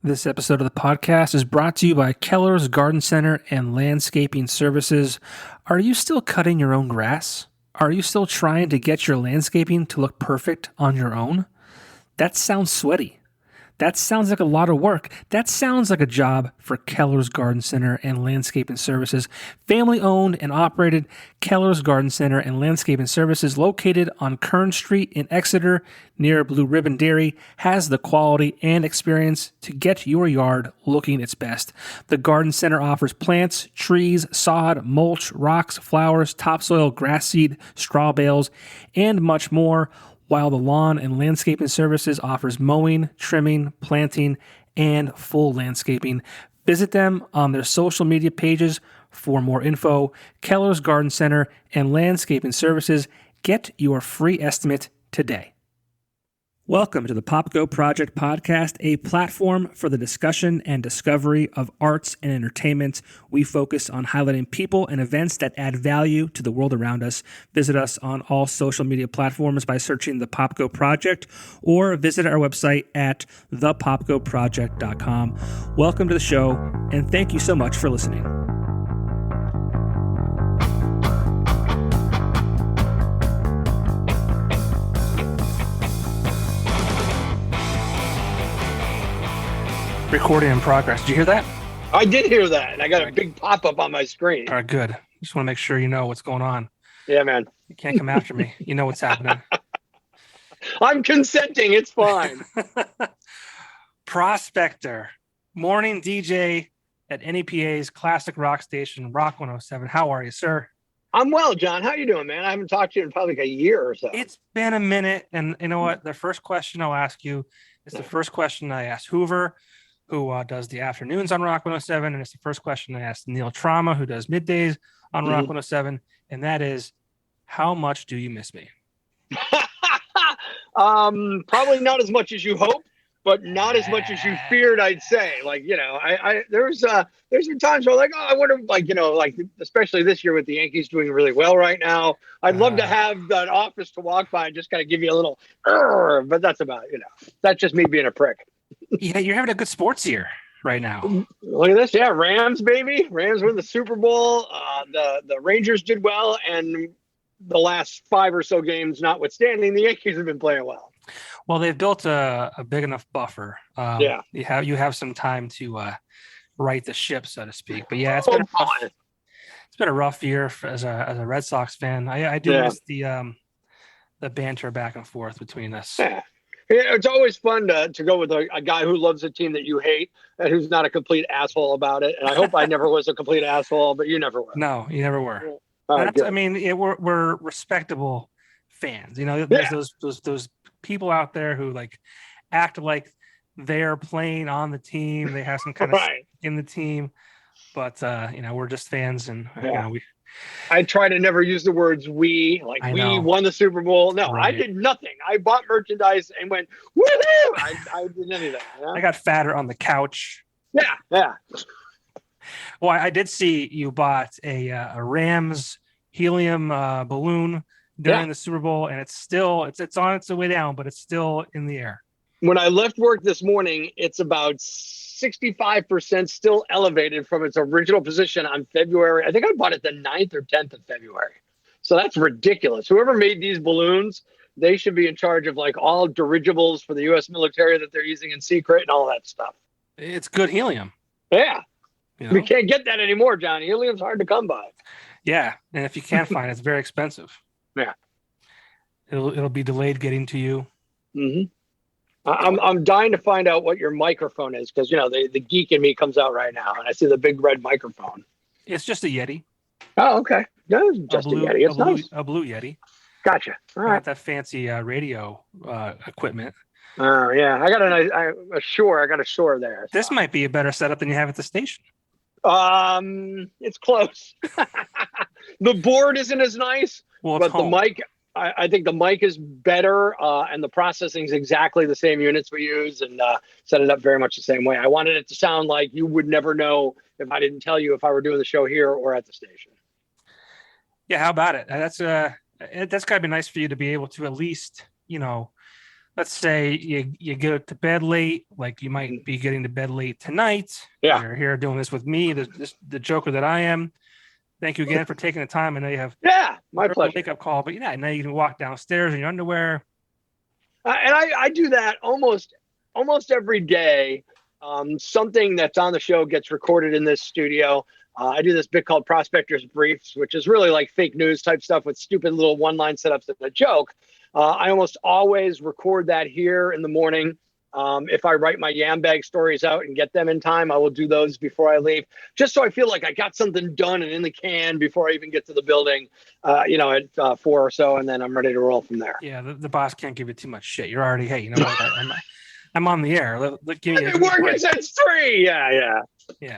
This episode of the podcast is brought to you by Keller's Garden Center and Landscaping Services. Are you still cutting your own grass? Are you still trying to get your landscaping to look perfect on your own? That sounds sweaty. That sounds like a lot of work. That sounds like a job for Keller's Garden Center and Landscaping Services. Family owned and operated, Keller's Garden Center and Landscaping Services, located on Kern Street in Exeter near Blue Ribbon Dairy, has the quality and experience to get your yard looking its best. The Garden Center offers plants, trees, sod, mulch, rocks, flowers, topsoil, grass seed, straw bales, and much more, while the Lawn and Landscaping Services offers mowing, trimming, planting, and full landscaping. Visit them on their social media pages for more info. Keller's Garden Center and Landscaping Services. Get your free estimate today. Welcome to the PopGo Project Podcast, a platform for the discussion and discovery of arts and entertainment. We focus on highlighting people and events that add value to the world around us. Visit us on all social media platforms by searching the PopGo Project, or visit our website at thepopgoproject.com. Welcome to the show, and thank you so much for listening. Recording in progress. Did you hear that? I did hear that, and I got a big pop-up on my screen. All right, good. Just want to make sure you know what's going on. Yeah, man. You can't come after me. You know what's happening. I'm consenting. It's fine. Prospector, morning DJ at NEPA's classic rock station, Rock 107. How are you, sir? I'm well, John. How you doing, man? I haven't talked to you in probably like a year or so. It's been a minute, and you know what? The first question I'll ask you is the first question I asked Hoover, who does the afternoons on Rock 107, and it's the first question I asked Neil Trauma, who does middays on Rock 107, and that is, how much do you miss me? Probably not as much as you hope, but not as much as you feared, I'd say. Like, you know, there's been times where like, oh, I wonder, like, you know, like, especially this year with the Yankees doing really well right now, I'd love to have that office to walk by and just kind of give you a little, but that's about, you know, that's just me being a prick. Yeah, you're having a good sports year right now. Look at this. Yeah, Rams, baby. Rams win the Super Bowl. The Rangers did well, and the last 5 or so games notwithstanding, the Yankees have been playing well. Well, they've built a big enough buffer. Yeah. You have some time to right the ship, so to speak. But yeah, it's been a rough year as a Red Sox fan. I do miss the banter back and forth between us. Yeah. It's always fun to go with a guy who loves a team that you hate and who's not a complete asshole about it. And I hope I never was a complete asshole, but you never were. No, you never were. I mean, we're respectable fans. You know, there's those people out there who like act like they're playing on the team. They have some kind of stake in the team, but you know, we're just fans, and you know, I try to never use the words we, like we won the Super Bowl. No, right. I did nothing. I bought merchandise and went, woohoo! I didn't anything. You know? I got fatter on the couch. Yeah. Well, I did see you bought a Rams helium balloon during the Super Bowl, and it's on its way down, but it's still in the air. When I left work this morning, it's about 65% still elevated from its original position on February. I think I bought it the 9th or 10th of February. So that's ridiculous. Whoever made these balloons, they should be in charge of like all dirigibles for the U.S. military that they're using in secret and all that stuff. It's good helium. Yeah. You know? We can't get that anymore, John. Helium's hard to come by. Yeah. And if you can't find it, it's very expensive. Yeah. It'll be delayed getting to you. Mm-hmm. I'm dying to find out what your microphone is, because, you know, the geek in me comes out right now, and I see the big red microphone. It's just a Yeti. Oh, okay. No, it's just a Yeti. It's nice. A blue Yeti. Gotcha. All right. Not that fancy radio equipment. Oh, yeah. I got a Shure. I got a Shure there. So. This might be a better setup than you have at the station. It's close. The board isn't as nice, but the mic... I think the mic is better, and the processing is exactly the same units we use, and set it up very much the same way. I wanted it to sound like you would never know if I didn't tell you if I were doing the show here or at the station. Yeah, how about it? That's got to be nice for you to be able to at least, you know, let's say you go to bed late, like you might be getting to bed late tonight. Yeah. You're here doing this with me, the joker that I am. Thank you again for taking the time. I know you have My pleasure. Wake up call, but now you can walk downstairs in your underwear. And I do that almost every day. Something that's on the show gets recorded in this studio. I do this bit called Prospector's Briefs, which is really like fake news type stuff with stupid little one-line setups and a joke. I almost always record that here in the morning. If I write my yam bag stories out and get them in time, I will do those before I leave, just so I feel like I got something done and in the can before I even get to the building, at 4 or so, and then I'm ready to roll from there. Yeah, the boss can't give you too much shit. You're already, hey, you know what? I'm on the air. Give me, I've been working since 3. Yeah.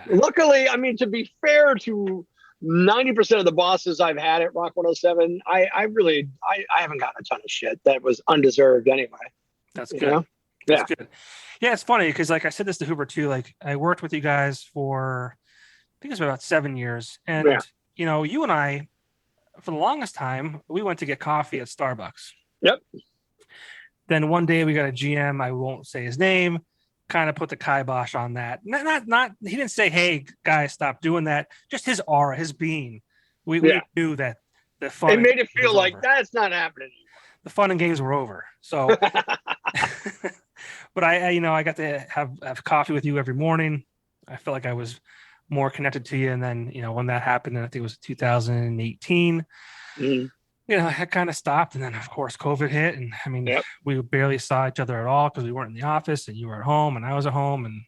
Luckily, I mean, to be fair to 90% of the bosses I've had at Rock 107, I haven't gotten a ton of shit that was undeserved anyway. That's good. That's good. Yeah, it's funny because like I said this to Hoover too. Like I worked with you guys for I think it was about 7 years, and you and I, for the longest time, we went to get coffee at Starbucks. Yep. Then one day we got a GM, I won't say his name, kind of put the kibosh on that. Not he didn't say, "Hey guys, stop doing that." Just his aura, his being. We knew that the fun. It made it feel like that's not happening anymore. The fun and games were over. So, but I got to have coffee with you every morning. I felt like I was more connected to you. And then when that happened, and I think it was 2018. I kind of stopped, and then of course COVID hit, and I mean we barely saw each other at all because we weren't in the office, and you were at home, and I was at home, and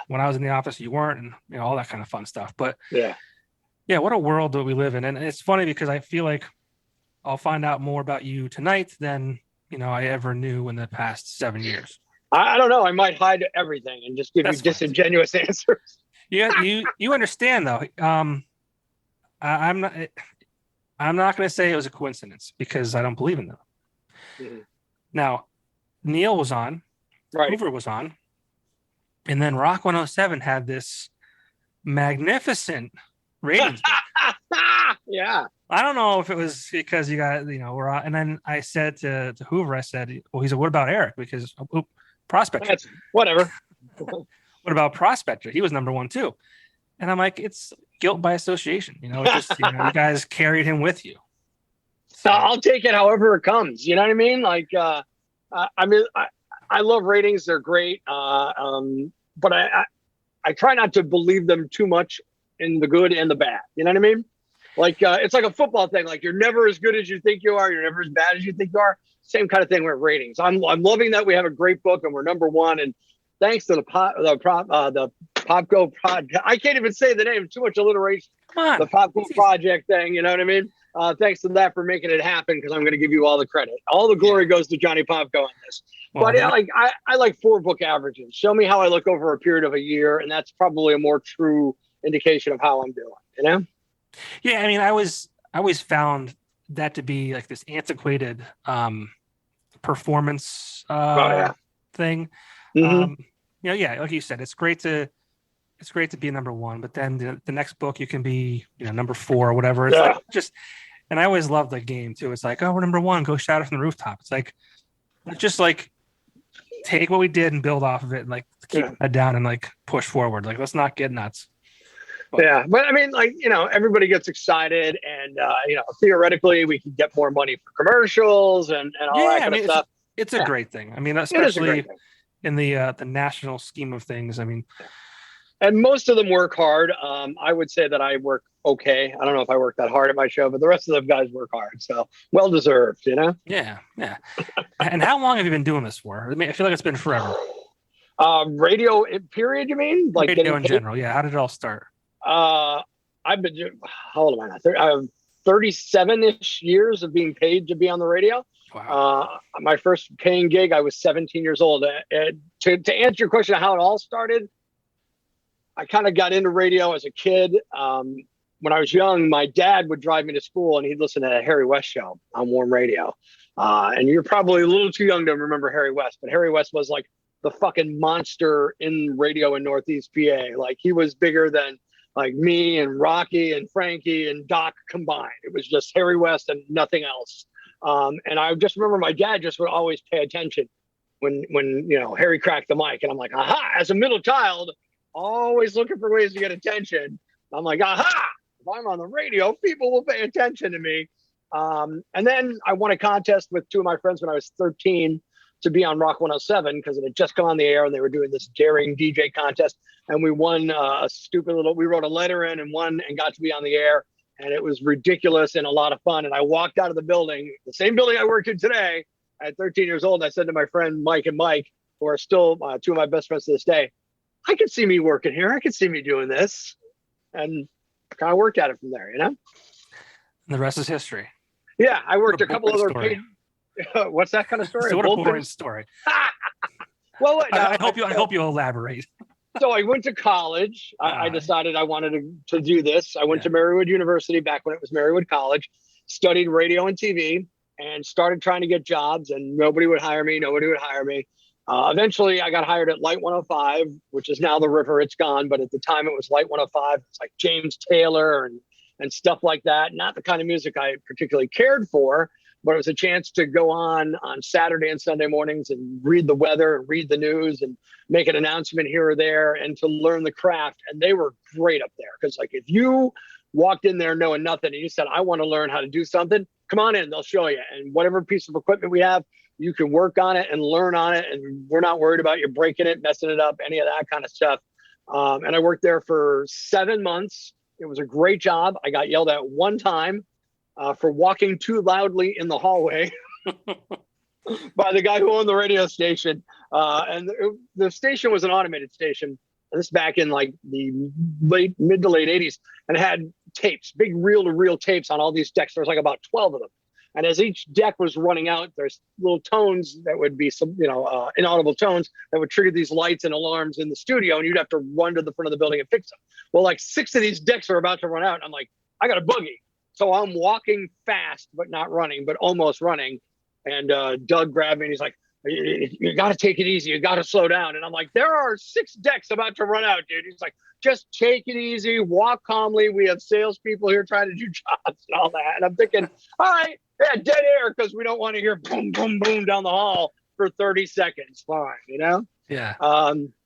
when I was in the office, you weren't, and all that kind of fun stuff. But what a world that we live in, and it's funny because I feel like I'll find out more about you tonight than I ever knew in the past 7 years. I don't know. I might hide everything and just give you disingenuous answers. You understand though. I'm not going to say it was a coincidence because I don't believe in them. Mm-hmm. Now, Neil was on, Hoover was on, and then Rock 107 had this magnificent ratings. Yeah. I don't know if it was because you got, we're on, and then I said to Hoover, I said, well, he said, what about Eric? Because Prospector. That's whatever. What about Prospector? He was number 1 too. And I'm like, it's guilt by association. Just, you guys carried him with you. So I'll take it however it comes. You know what I mean? Like, I love ratings. They're great. But I try not to believe them too much in the good and the bad. You know what I mean? Like, it's like a football thing. Like, you're never as good as you think you are. You're never as bad as you think you are. Same kind of thing with ratings. I'm loving that we have a great book and we're number 1. And thanks to the Popco Project. I can't even say the name. Too much alliteration. The Popco Project thing. You know what I mean? Thanks to that for making it happen, because I'm going to give you all the credit. All the glory goes to Johnny Popco on this. Well, but I like 4 book averages. Show me how I look over a period of a year, and that's probably a more true indication of how I'm doing. Yeah, I mean, I always found that to be like this antiquated performance thing. Mm-hmm. Like you said, it's great to be number 1, but then the next book you can be number 4 or whatever. It's like just, and I always love the game too. It's like, oh, we're number 1, go shout it from the rooftop. It's like, just like take what we did and build off of it, and like keep that down and like push forward. Like, let's not get nuts. But I mean, everybody gets excited, and theoretically we can get more money for commercials and all that kind of stuff. It's a great thing. I mean, especially in the national scheme of things. I mean, and most of them work hard. I would say that I work okay. I don't know if I work that hard at my show, but the rest of the guys work hard. So well deserved, Yeah. And how long have you been doing this for? I mean, I feel like it's been forever. Radio period, you mean? Like radio in general? Yeah. How did it all start? I've been, how old am I now? I have 37-ish years of being paid to be on the radio. Wow. My first paying gig, I was 17 years old. To answer your question of how it all started, I kind of got into radio as a kid. When I was young, my dad would drive me to school, and he'd listen to a Harry West show on Warm Radio. And you're probably a little too young to remember Harry West, but Harry West was like the fucking monster in radio in Northeast PA. Like, he was bigger than like me and Rocky and Frankie and Doc combined. It was just Harry West and nothing else. And I just remember my dad just would always pay attention when Harry cracked the mic, and I'm like, aha! As a middle child, always looking for ways to get attention. I'm like, aha! If I'm on the radio, people will pay attention to me. And then I won a contest with two of my friends when I was 13 to be on Rock 107 because it had just come on the air and they were doing this daring DJ contest. And we won we wrote a letter in and won and got to be on the air. And it was ridiculous and a lot of fun. And I walked out of the building, the same building I worked in today at 13 years old. And I said to my friend Mike and Mike, who are still two of my best friends to this day, I could see me working here. I could see me doing this. And kind of worked at it from there, And the rest is history. Yeah, I worked a couple other paid. What's that kind of story? What a boring story. Well, I hope you elaborate. So I went to college. I decided I wanted to do this. I went to Marywood University back when it was Marywood College, studied radio and TV, and started trying to get jobs. And nobody would hire me. Eventually, I got hired at Light 105, which is now the River. It's gone, but at the time it was Light 105. It's like James Taylor and stuff like that. Not the kind of music I particularly cared for, but it was a chance to go on Saturday and Sunday mornings and read the weather and read the news and make an announcement here or there and to learn the craft. And they were great up there because, like, if you walked in there knowing nothing and you said, I want to learn how to do something, come on in, they'll show you. And whatever piece of equipment we have, you can work on it and learn on it. And we're not worried about you breaking it, messing it up, any of that kind of stuff. And I worked there for 7 months. It was a great job. I got yelled at one time for walking too loudly in the hallway by the guy who owned the radio station. And the station was an automated station. And this back in like the mid to late 80s, and it had tapes, big reel-to-reel tapes on all these decks. There was like about 12 of them. And as each deck was running out, there's little tones that would be some, inaudible tones that would trigger these lights and alarms in the studio. And you'd have to run to the front of the building and fix them. Well, like 6 of these decks are about to run out. And I'm like, I got a boogie. So I'm walking fast, but not running, but almost running. And Doug grabbed me and he's like, you got to take it easy. You got to slow down. And I'm like, there are 6 decks about to run out, dude. He's like, just take it easy, walk calmly. We have salespeople here trying to do jobs and all that. And I'm thinking, all right, yeah, dead air because we don't want to hear boom, boom, boom down the hall for 30 seconds. Fine, Yeah.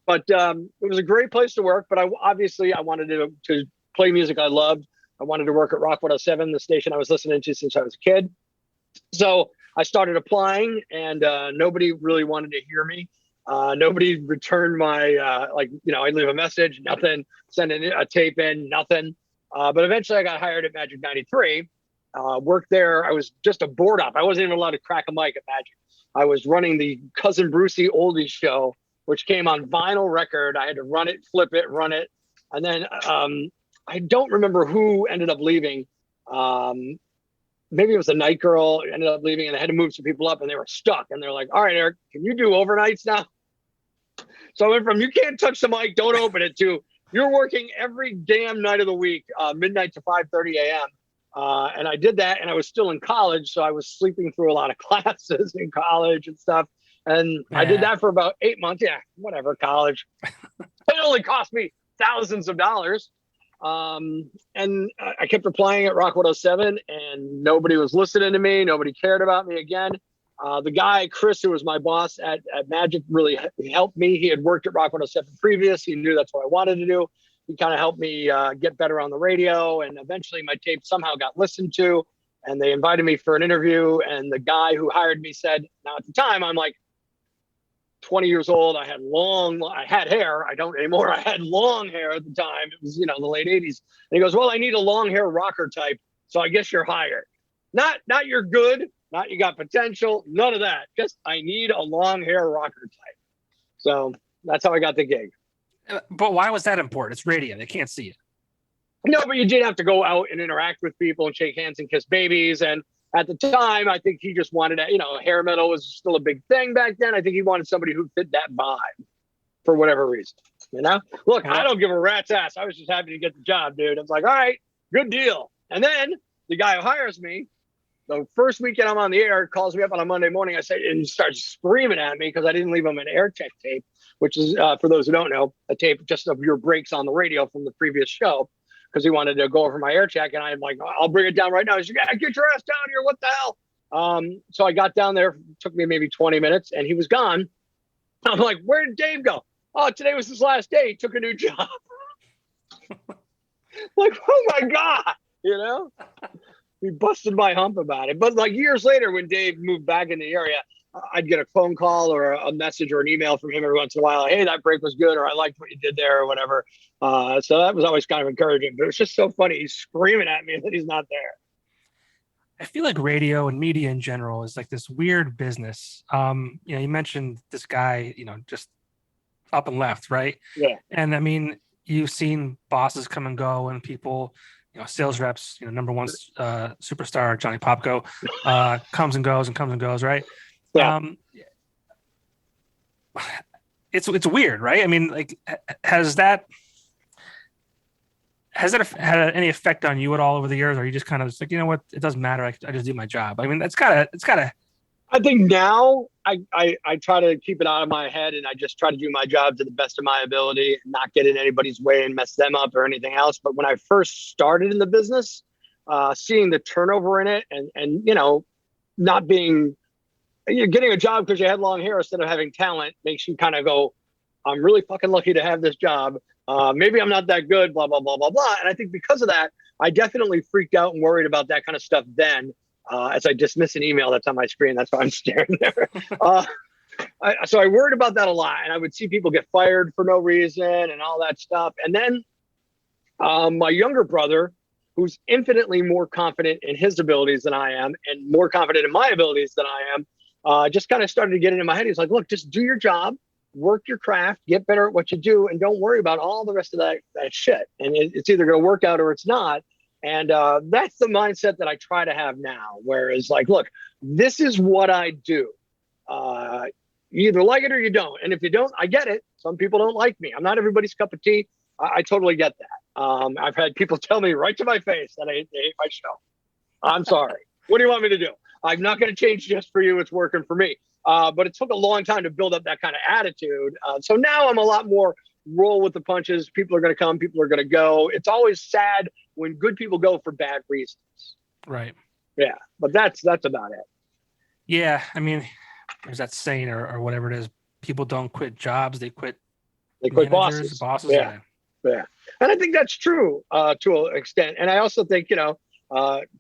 But it was a great place to work. But I wanted to play music I loved. I wanted to work at Rock 107, the station I was listening to since I was a kid. So I started applying, and nobody really wanted to hear me. Nobody returned my, I'd leave a message, nothing, send a tape in, nothing. But eventually I got hired at Magic 93. Worked there. I was just a board op. I wasn't even allowed to crack a mic at Magic. I was running the Cousin Brucey Oldies show, which came on vinyl record. I had to run it, flip it, run it. And then I don't remember who ended up leaving. Maybe it was a night girl ended up leaving, and I had to move some people up, and they were stuck. And they're like, all right, Eric, can you do overnights now? So I went from you can't touch the mic, don't open it, to you're working every damn night of the week, midnight to 5:30 a.m. And I did that, and I was still in college, so I was sleeping through a lot of classes in college and stuff. And I did that for about 8 months. Yeah, whatever, college. It only cost me thousands of dollars. And I kept applying at Rock 107, and nobody was listening to me. Nobody cared about me again. The guy, Chris, who was my boss at Magic, really helped me. He had worked at Rock 107 previous. He knew that's what I wanted to do. He kind of helped me get better on the radio. And eventually my tape somehow got listened to, and they invited me for an interview. And the guy who hired me said, now at the time, I'm like 20 years old. I had hair. I don't anymore. I had long hair at the time. It was, the late 80s. And he goes, well, I need a long hair rocker type. So I guess you're hired. Not you're good. Not you got potential. None of that. Just I need a long hair rocker type. So that's how I got the gig. But why was that important? It's radio. They can't see it. No, but you did have to go out and interact with people and shake hands and kiss babies. And at the time, I think he just wanted to, hair metal was still a big thing back then. I think he wanted somebody who fit that vibe for whatever reason. Look, I don't give a rat's ass. I was just happy to get the job, dude. I was like, all right, good deal. And then the guy who hires me, the first weekend I'm on the air, calls me up on a Monday morning. I say, and starts screaming at me because I didn't leave him an air check tape, which is, for those who don't know, a tape just of your breaks on the radio from the previous show, because he wanted to go over my air check. And I'm like, I'll bring it down right now. He's like, get your ass down here. What the hell? So I got down there. It took me maybe 20 minutes, and he was gone. I'm like, where did Dave go? Oh, today was his last day. He took a new job. Like, oh my God, he busted my hump about it. But like years later, when Dave moved back in the area, I'd get a phone call or a message or an email from him every once in a while. Hey, that break was good, or I liked what you did there, or whatever. So that was always kind of encouraging. But it was just so funny. He's screaming at me that he's not there. I feel like radio and media in general is like this weird business. You mentioned this guy, just up and left, right? Yeah. And I mean, you've seen bosses come and go, and people, sales reps, number one superstar Johnny Popko comes and goes, right? Yeah. It's weird, right? I mean, like, has that had any effect on you at all over the years? Or are you just kind of just like, you know what, it doesn't matter, I just do my job? I mean, it's gotta. I think now I try to keep it out of my head, and I just try to do my job to the best of my ability and not get in anybody's way and mess them up or anything else. But when I first started in the business, seeing the turnover in it and not being, you're getting a job because you had long hair instead of having talent makes you kind of go, I'm really fucking lucky to have this job. Maybe I'm not that good, blah, blah, blah, blah, blah. And I think because of that, I definitely freaked out and worried about that kind of stuff then. As I dismiss an email that's on my screen, that's why I'm staring there. So I worried about that a lot, and I would see people get fired for no reason and all that stuff. And then my younger brother, who's infinitely more confident in his abilities than I am and more confident in my abilities than I am, just kind of started to get into my head. He's like, look, just do your job, work your craft, get better at what you do, and don't worry about all the rest of that shit. And it's either going to work out or it's not. And that's the mindset that I try to have now, whereas like, look, this is what I do. You either like it or you don't. And if you don't, I get it. Some people don't like me. I'm not everybody's cup of tea. I totally get that. I've had people tell me right to my face that they hate my show. I'm sorry. What do you want me to do? I'm not going to change just for you. It's working for me. But it took a long time to build up that kind of attitude. So now I'm a lot more roll with the punches. People are going to come. People are going to go. It's always sad when good people go for bad reasons. Right. Yeah. But that's about it. Yeah. I mean, there's that saying or whatever it is. People don't quit jobs. They quit bosses. Yeah. Yeah. And I think that's true to an extent. And I also think,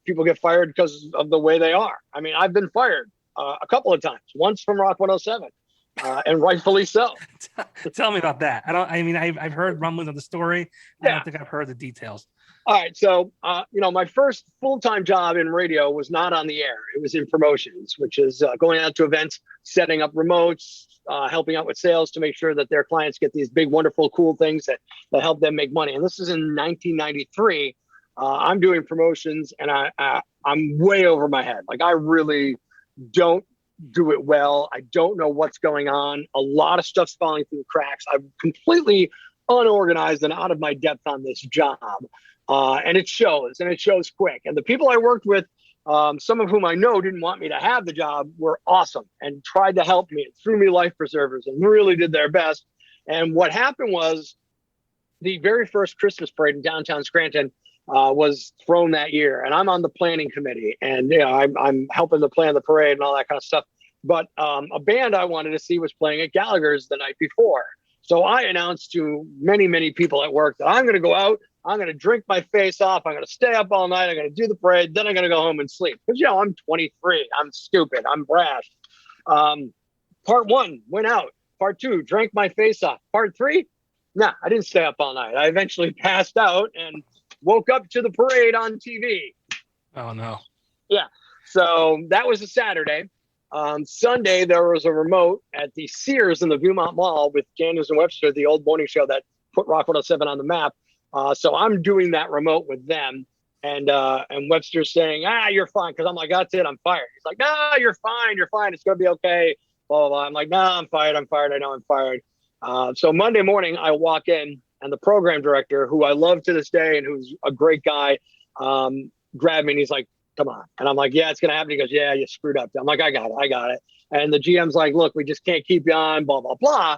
people get fired because of the way they are. I mean, I've been fired a couple of times, once from Rock 107. And rightfully so. Tell me about that. I've heard rumblings of the story. I don't think I've heard the details. All right. So, my first full-time job in radio was not on the air. It was in promotions, which is going out to events, setting up remotes, helping out with sales to make sure that their clients get these big, wonderful, cool things that help them make money. And this is in 1993. I'm doing promotions, and I'm way over my head. Like, I really don't do it well. I don't know what's going on. A lot of stuff's falling through the cracks. I'm completely unorganized and out of my depth on this job. And it shows quick. And the people I worked with, some of whom I know didn't want me to have the job, were awesome and tried to help me and threw me life preservers and really did their best. And what happened was the very first Christmas parade in downtown Scranton was thrown that year, and I'm on the planning committee, and I'm helping to plan the parade and all that kind of stuff. But a band I wanted to see was playing at Gallagher's the night before, so I announced to many, many people at work that I'm going to go out, I'm going to drink my face off, I'm going to stay up all night, I'm going to do the parade, then I'm going to go home and sleep because I'm 23, I'm stupid, I'm brash. Part one, went out. Part two, drank my face off. Part three, nah, I didn't stay up all night. I eventually passed out and woke up to the parade on TV. Oh, no. Yeah. So that was a Saturday. Sunday, there was a remote at the Sears in the Viewmont Mall with Daniels and Webster, the old morning show that put Rock 107 on the map. So I'm doing that remote with them. And Webster's saying, you're fine. Because I'm like, that's it. I'm fired. He's like, no, you're fine. You're fine. It's going to be okay. Blah, blah, blah. I'm like, no, I'm fired. I know I'm fired. So Monday morning, I walk in, and the program director, who I love to this day and who's a great guy, grabbed me and he's like, come on. And I'm like, yeah, it's going to happen. He goes, yeah, you screwed up. I'm like, I got it. And the GM's like, look, we just can't keep you on, blah, blah, blah.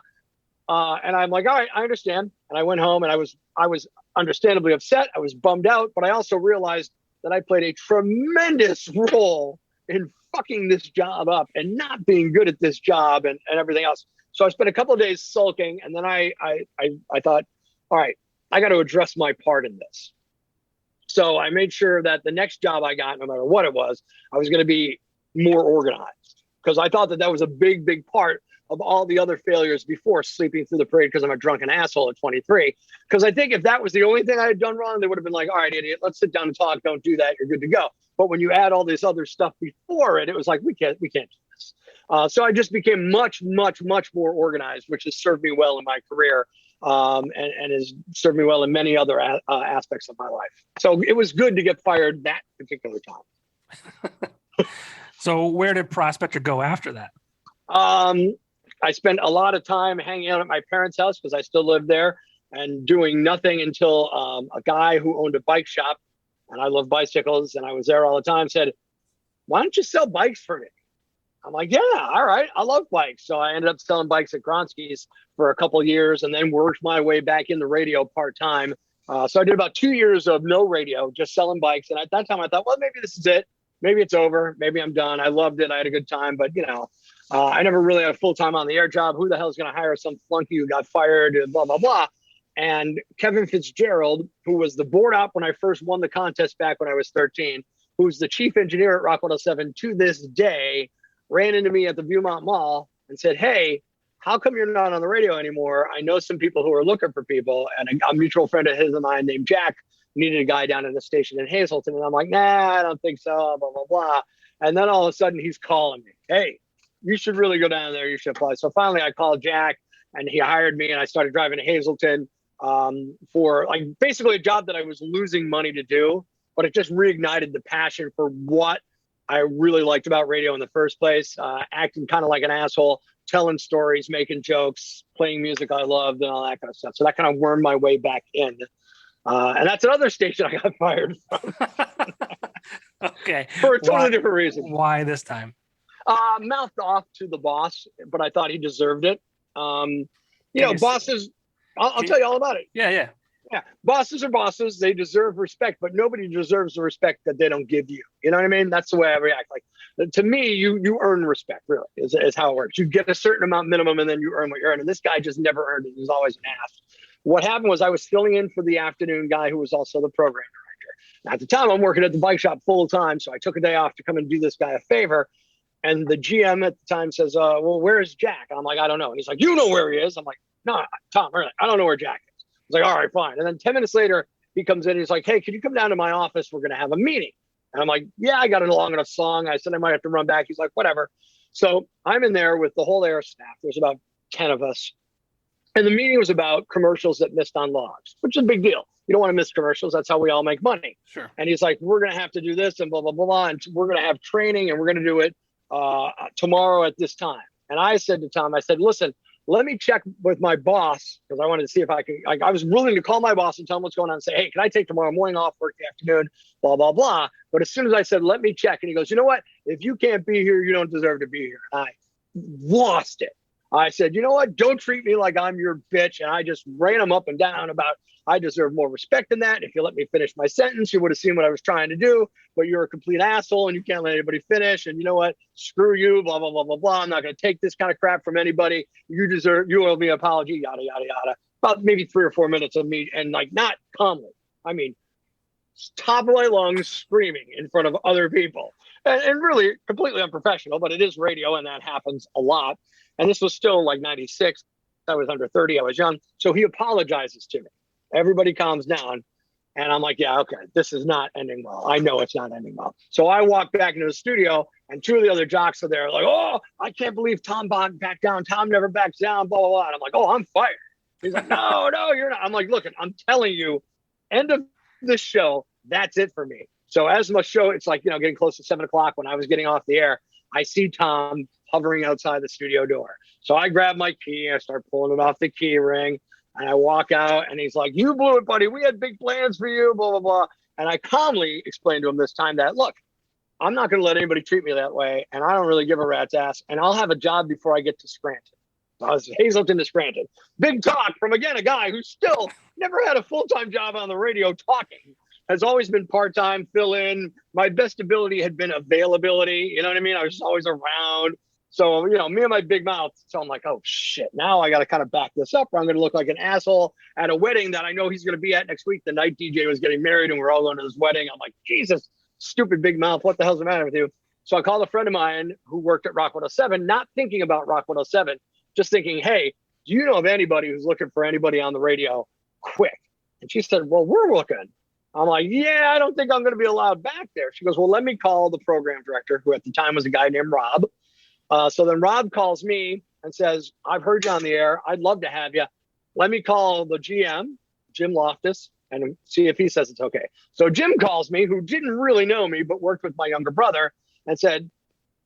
And I'm like, all right, I understand. And I went home and I was understandably upset. I was bummed out, but I also realized that I played a tremendous role in fucking this job up and not being good at this job and everything else. So I spent a couple of days sulking, and then I thought, all right, I got to address my part in this. So I made sure that the next job I got, no matter what it was, I was going to be more organized, because I thought that that was a big, big part of all the other failures before, sleeping through the parade because I'm a drunken asshole at 23. Because I think if that was the only thing I had done wrong, they would have been like, all right, idiot, let's sit down and talk. Don't do that. You're good to go. But when you add all this other stuff before it, it was like, we can't do this. So I just became much, much, much more organized, which has served me well in my career, and has served me well in many other aspects of my life. So it was good to get fired that particular time. So where did Prospector go after that? I spent a lot of time hanging out at my parents' house because I still lived there, and doing nothing until a guy who owned a bike shop, and I love bicycles, and I was there all the time, said, why don't you sell bikes for me? I'm like, yeah, all right. I love bikes. So I ended up selling bikes at Gronsky's for a couple of years, and then worked my way back in the radio part-time. So I did about 2 years of no radio, just selling bikes. And at that time I thought, well, maybe this is it. Maybe it's over. Maybe I'm done. I loved it. I had a good time, but I never really had a full-time on the air job. Who the hell is going to hire some flunky who got fired, blah, blah, blah. And Kevin Fitzgerald, who was the board op when I first won the contest back when I was 13, who's the chief engineer at Rock 107 to this day, ran into me at the Viewmont Mall and said, hey, how come you're not on the radio anymore? I know some people who are looking for people. And a mutual friend of his and mine named Jack needed a guy down at the station in Hazleton. And I'm like, nah, I don't think so, blah, blah, blah. And then all of a sudden he's calling me, hey, you should really go down there. You should apply. So finally I called Jack, and he hired me, and I started driving to Hazleton for like basically a job that I was losing money to do, but it just reignited the passion for what I really liked about radio in the first place, acting kind of like an asshole, telling stories, making jokes, playing music I loved, and all that kind of stuff. So that kind of wormed my way back in. And that's another station I got fired from. Okay. For a totally different reason. Why this time? Mouthed off to the boss, but I thought he deserved it. Bosses, I'll tell you all about it. Yeah. Bosses are bosses. They deserve respect, but nobody deserves the respect that they don't give you. You know what I mean? That's the way I react. Like, to me, you earn respect, really, is how it works. You get a certain amount minimum, and then you earn what you earn. And this guy just never earned it. He was always an ass. What happened was I was filling in for the afternoon guy who was also the program director. At the time, I'm working at the bike shop full time, so I took a day off to come and do this guy a favor. And the GM at the time says, well, where is Jack? And I'm like, I don't know. And he's like, you know where he is? I'm like, no, Tom, really, I don't know where Jack is. I was like, all right, fine. And then 10 minutes later, he comes in. He's like, hey, can you come down to my office? We're going to have a meeting. And I'm like, yeah, I got a long enough song. I said I might have to run back. He's like, whatever. So I'm in there with the whole air staff. There's about 10 of us. And the meeting was about commercials that missed on logs, which is a big deal. You don't want to miss commercials. That's how we all make money. Sure. And he's like, we're going to have to do this and blah, blah, blah, blah. And we're going to have training, and we're going to do it tomorrow at this time. And I said to Tom, I said, listen, let me check with my boss, because I wanted to see if I could, I was willing to call my boss and tell him what's going on and say, hey, can I take tomorrow morning off, work the afternoon, blah, blah, blah. But as soon as I said, let me check, and he goes, you know what? If you can't be here, you don't deserve to be here. I lost it. I said, you know what? Don't treat me like I'm your bitch. And I just ran him up and down about, I deserve more respect than that. If you let me finish my sentence, you would have seen what I was trying to do, but you're a complete asshole and you can't let anybody finish. And you know what? Screw you, blah, blah, blah, blah, blah. I'm not going to take this kind of crap from anybody. You owe me an apology, yada, yada, yada. About maybe 3 or 4 minutes of me, and like not calmly. I mean, top of my lungs screaming in front of other people. And really completely unprofessional, but it is radio, and that happens a lot. And this was still like 96. I was under 30. I was young. So he apologizes to me. Everybody calms down. And I'm like, yeah, okay, this is not ending well. I know it's not ending well. So I walk back into the studio, and 2 of the other jocks are there like, oh, I can't believe Tom backed down. Tom never backs down, blah, blah, blah. And I'm like, oh, I'm fired. He's like, no, you're not. I'm like, look, I'm telling you, end of this show, that's it for me. So as my show, it's like, getting close to 7 o'clock when I was getting off the air, I see Tom hovering outside the studio door. So I grab my key, I start pulling it off the key ring, and I walk out, and he's like, you blew it, buddy. We had big plans for you, blah, blah, blah. And I calmly explained to him this time that, look, I'm not going to let anybody treat me that way, and I don't really give a rat's ass, and I'll have a job before I get to Scranton. So I was Hazleton to Scranton. Big talk from, again, a guy who still never had a full-time job on the radio talking. Has always been part-time, fill in. My best ability had been availability. You know what I mean? I was just always around. So, me and my big mouth. So I'm like, oh shit, now I got to kind of back this up or I'm going to look like an asshole at a wedding that I know he's going to be at next week. The night DJ was getting married and we're all going to this wedding. I'm like, Jesus, stupid big mouth. What the hell's the matter with you? So I called a friend of mine who worked at Rock 107, not thinking about Rock 107, just thinking, hey, do you know of anybody who's looking for anybody on the radio quick? And she said, well, we're looking. I'm like, yeah, I don't think I'm going to be allowed back there. She goes, well, let me call the program director, who at the time was a guy named Rob. So then Rob calls me and says, I've heard you on the air. I'd love to have you. Let me call the GM, Jim Loftus, and see if he says it's okay. So Jim calls me, who didn't really know me, but worked with my younger brother, and said,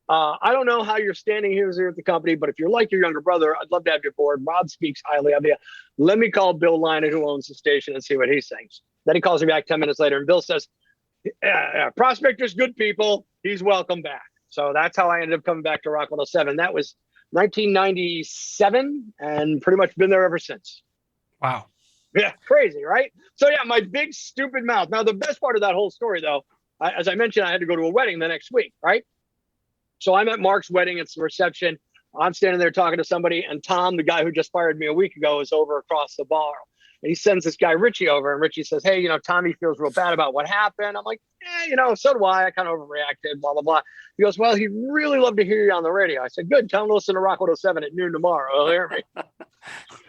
I don't know how you're standing here at the company, but if you're like your younger brother, I'd love to have you aboard. Rob speaks highly of you. Let me call Bill Lynott, who owns the station, and see what he thinks. Then he calls me back 10 minutes later, and Bill says, Prospector's good people. He's welcome back. So that's how I ended up coming back to Rock 107. That was 1997, and pretty much been there ever since. Wow. Yeah, crazy, right? So yeah, my big stupid mouth. Now, the best part of that whole story, though, as I mentioned, I had to go to a wedding the next week, right? So I'm at Mark's wedding. It's the reception. I'm standing there talking to somebody, and Tom, the guy who just fired me a week ago, is over across the bar. And he sends this guy, Richie, over, and Richie says, hey, Tommy feels real bad about what happened. I'm like, so do I. I kind of overreacted, blah, blah, blah. He goes, well, he'd really love to hear you on the radio. I said, good. Tell him to listen to Rock 107 at noon tomorrow. He'll hear me. And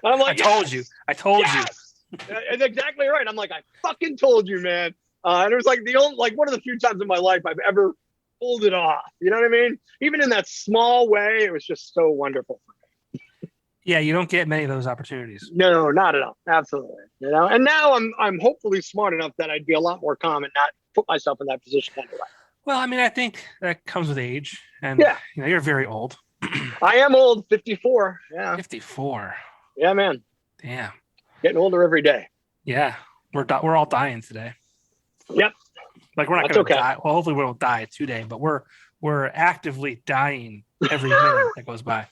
I'm like, I told you. That's exactly right. I'm like, I fucking told you, man. And it was like one of the few times in my life I've ever pulled it off. You know what I mean? Even in that small way, it was just so wonderful for me. Yeah, you don't get many of those opportunities. No, not at all. Absolutely. And now I'm hopefully smart enough that I'd be a lot more calm and not put myself in that position anyway. Well, I mean, I think that comes with age, and you're very old. I am old, 54. Yeah. 54. Yeah, man. Damn. Getting older every day. Yeah, we're all dying today. Yep. Like we're not going to die. Well, hopefully we won't die today, but we're actively dying every minute that goes by.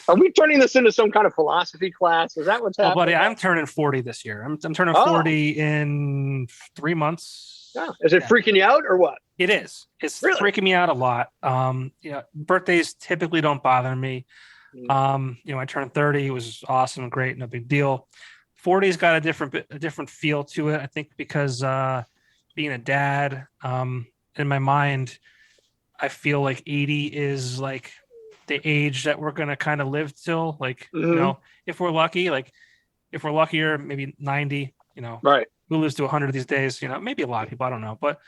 Are we turning this into some kind of philosophy class? Is that what's happening? Buddy, I'm turning 40 this year. I'm turning 40 in 3 months. Yeah. Is it freaking you out or what? It is. It's really freaking me out a lot. Birthdays typically don't bother me. I turned 30. It was awesome, great, no big deal. 40's got a different feel to it. I think because being a dad, in my mind, I feel like 80 is like the age that we're going to kind of live till. Like, if we're lucky, if we're luckier, maybe 90, right. Who lives to 100 these days? Maybe a lot of people, I don't know, but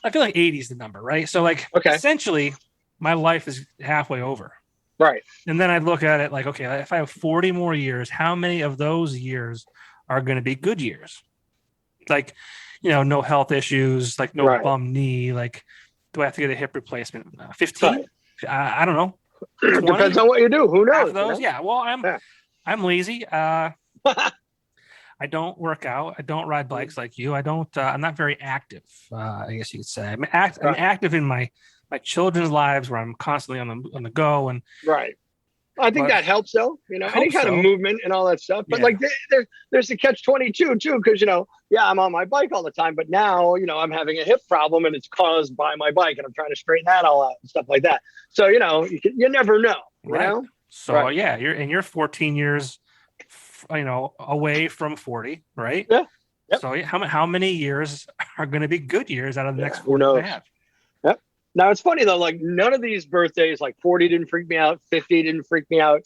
I feel like 80 is the number, right? So essentially my life is halfway over. Right. And then I'd look at it like, okay, if I have 40 more years, how many of those years are going to be good years? Like, no health issues, like no bum knee, like, do I have to get a hip replacement? 15? Right. I don't know. 20? Depends on what you do. Who knows? Those? Yeah. Well, I'm lazy. I don't work out. I don't ride bikes like you. I'm not very active. I guess you could say I'm active in my children's lives where I'm constantly on the go. And right. I think that helps though, any kind of movement and all that stuff. But there's the catch-22 too, because I'm on my bike all the time, but now I'm having a hip problem and it's caused by my bike, and I'm trying to straighten that all out and stuff like that. So you never know, right. So you're 14 years, away from 40, right? Yeah. Yep. So how many years are going to be good years out of the next 40 and a half? Yep. Now it's funny though, like none of these birthdays, like 40 didn't freak me out, 50 didn't freak me out.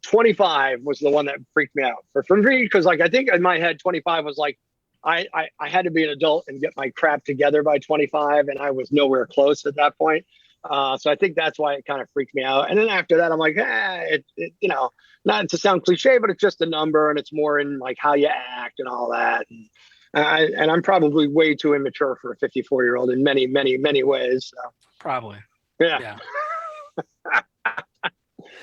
25 was the one that freaked me out for me, because I think in my head 25 was like I had to be an adult and get my crap together by 25, and I was nowhere close at that point. So I think that's why it kind of freaked me out. And then after that, I'm like, not to sound cliche, but it's just a number, and it's more in like how you act and all that. And I'm probably way too immature for a 54-year-old in many, many, many ways. So. Probably. Yeah.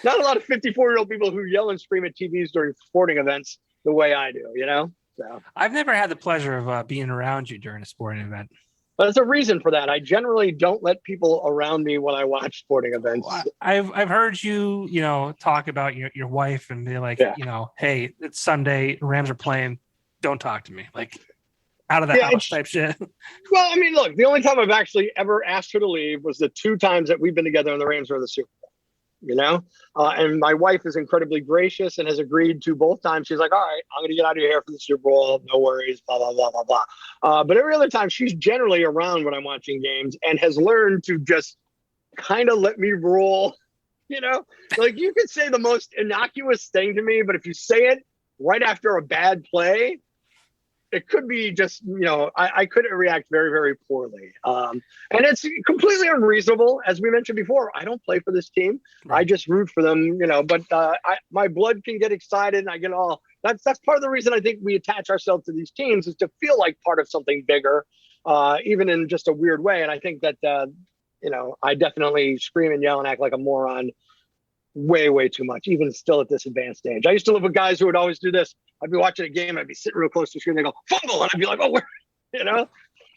Not a lot of 54-year-old people who yell and scream at TVs during sporting events the way I do, So I've never had the pleasure of being around you during a sporting event. But there's a reason for that. I generally don't let people around me when I watch sporting events. I've heard you, talk about your wife and be like, hey, it's Sunday, Rams are playing, don't talk to me. Like, out of the house type shit. Well, I mean, look, the only time I've actually ever asked her to leave was the 2 times that we've been together and the Rams were in the Super Bowl. And my wife is incredibly gracious and has agreed to both times. She's like, all right, I'm going to get out of your hair for the Super Bowl. No worries, blah, blah, blah, blah, blah. But every other time she's generally around when I'm watching games and has learned to just kind of let me roll. Like you could say the most innocuous thing to me, but if you say it right after a bad play, it could be just, I could react very, very poorly. And it's completely unreasonable. As we mentioned before, I don't play for this team. Right. I just root for them, but my blood can get excited and I get all, that's part of the reason I think we attach ourselves to these teams is to feel like part of something bigger, even in just a weird way. And I think that, I definitely scream and yell and act like a moron way, way too much, even still at this advanced age. I used to live with guys who would always do this. I'd be watching a game, I'd be sitting real close to the screen, they go, fumble, and I'd be like, oh, where,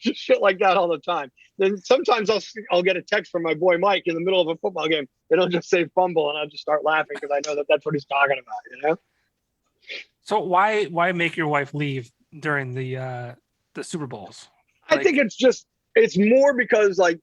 just shit like that all the time. Then sometimes I'll get a text from my boy Mike in the middle of a football game, it'll just say fumble, and I'll just start laughing because I know that's what he's talking about, So why make your wife leave during the Super Bowls? I think it's more because like,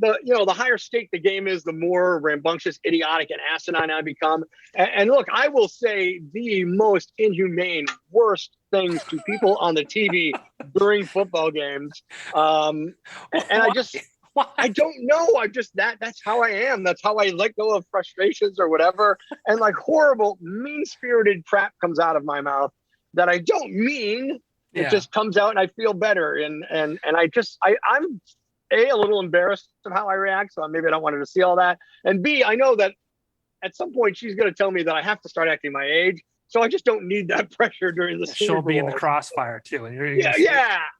the higher stake the game is, the more rambunctious, idiotic, and asinine I become. And look, I will say the most inhumane, worst things to people on the TV during football games. And I don't know. That's how I am. That's how I let go of frustrations or whatever. And like horrible, mean-spirited crap comes out of my mouth that I don't mean. Yeah. It just comes out and I feel better. And I'm A, little embarrassed of how I react, so maybe I don't want her to see all that. And B, I know that at some point she's going to tell me that I have to start acting my age, so I just don't need that pressure during the Super Bowl. She'll be in the crossfire too. And you're say, you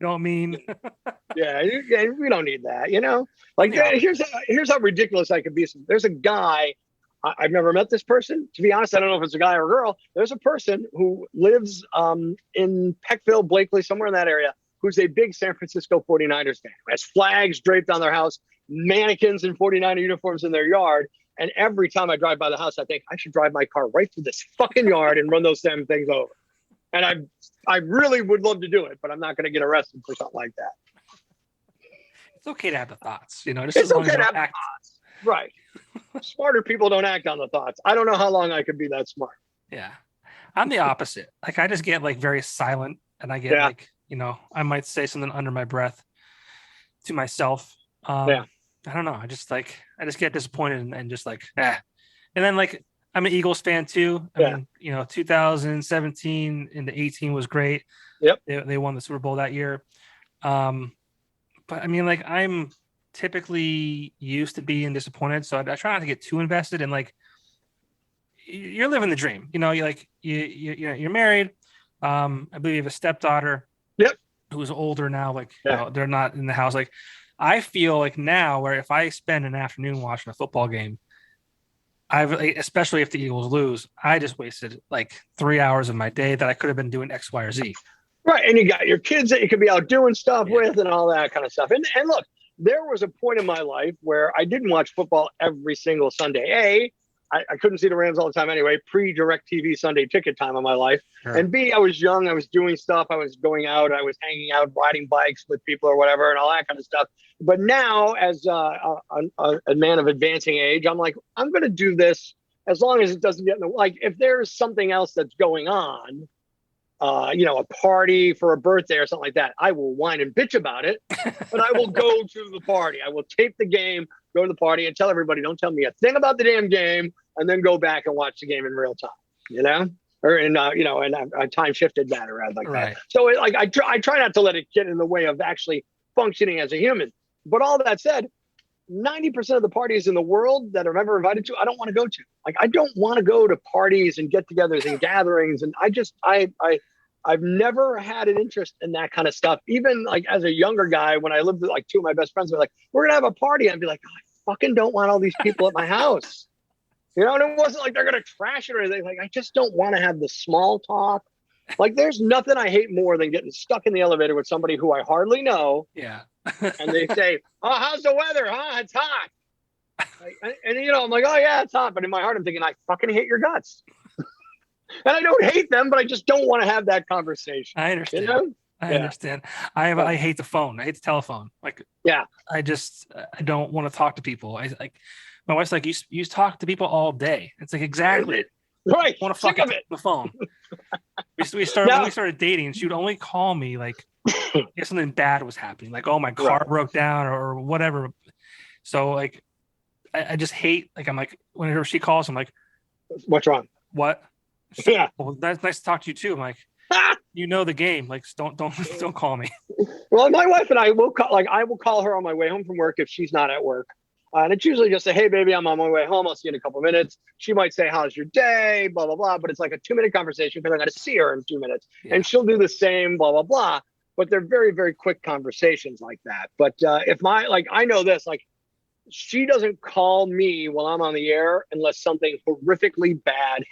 know what I mean? Yeah, we don't need that, Like, here's how ridiculous I could be. There's a guy, I've never met this person. To be honest, I don't know if it's a guy or a girl. There's a person who lives in Peckville, Blakely, somewhere in that area, who's a big San Francisco 49ers fan, has flags draped on their house, mannequins in 49er uniforms in their yard. And every time I drive by the house, I think I should drive my car right through this fucking yard and run those damn things over. And I really would love to do it, but I'm not going to get arrested for something like that. It's okay to have the thoughts, Just it's okay to have the thoughts. Right. Smarter people don't act on the thoughts. I don't know how long I could be that smart. Yeah. I'm the opposite. Like I just get like very silent and I get like, I might say something under my breath to myself. I don't know. I just get disappointed and just like, And then like, I'm an Eagles fan too. I mean, 2017 into 18 was great. Yep. They won the Super Bowl that year. But I mean, like I'm typically used to being disappointed. So I try not to get too invested in like, you're living the dream, you're like, you're married. I believe you have a stepdaughter. Yep. Who's older now, like they're not in the house. Like I feel like now where if I spend an afternoon watching a football game, especially if the Eagles lose, I just wasted like 3 hours of my day that I could have been doing X, Y, or Z. Right. And you got your kids that you could be out doing stuff with and all that kind of stuff. And look, there was a point in my life where I didn't watch football every single Sunday. I couldn't see the Rams all the time anyway, pre-DirecTV Sunday ticket time of my life. Sure. And B, I was young, I was doing stuff, I was going out, I was hanging out, riding bikes with people or whatever and all that kind of stuff. But now as a man of advancing age, I'm like, I'm going to do this as long as it doesn't get in the, like if there's something else that's going on, a party for a birthday or something like that, I will whine and bitch about it, but I will go to the party. I will tape the game, go to the party and tell everybody, don't tell me a thing about the damn game, and then go back and watch the game in real time, and I time shifted that around like that. So I try not to let it get in the way of actually functioning as a human. But all that said, 90% of the parties in the world that I've ever invited to, I don't want to go to. Like, I don't want to go to parties and get-togethers and gatherings. And I've never had an interest in that kind of stuff. Even like as a younger guy, when I lived with like two of my best friends, were like, we're going to have a party. I'd be like, I fucking don't want all these people at my house. And it wasn't like they're going to trash it or anything. Like, I just don't want to have the small talk. Like, there's nothing I hate more than getting stuck in the elevator with somebody who I hardly know. Yeah. And they say, oh, how's the weather? Huh? It's hot. And I'm like, oh, yeah, it's hot. But in my heart, I'm thinking, I fucking hate your guts. And I don't hate them, but I just don't want to have that conversation. I understand. I understand. I hate the phone. I hate the telephone. Like, I don't want to talk to people. My wife's like, you talk to people all day. It's like, exactly. Right. I want to fucking the phone. we started when we started dating. She would only call me like if something bad was happening, like, oh, my car broke down or whatever. So like, I just hate, like, I'm like, whenever she calls, I'm like, what's wrong? What? Yeah. Well, that's nice to talk to you too. I'm like, you know the game. Like, don't call me. Well, my wife and I will call. Like, I will call her on my way home from work if she's not at work, and it's usually just say, "Hey, baby, I'm on my way home. I'll see you in a couple of minutes." She might say, "How's your day?" Blah blah blah. But it's like a 2-minute conversation because I got to see her in 2 minutes, and she'll do the same. Blah blah blah. But they're very very quick conversations like that. But if I know this, like, she doesn't call me while I'm on the air unless something horrifically bad happens.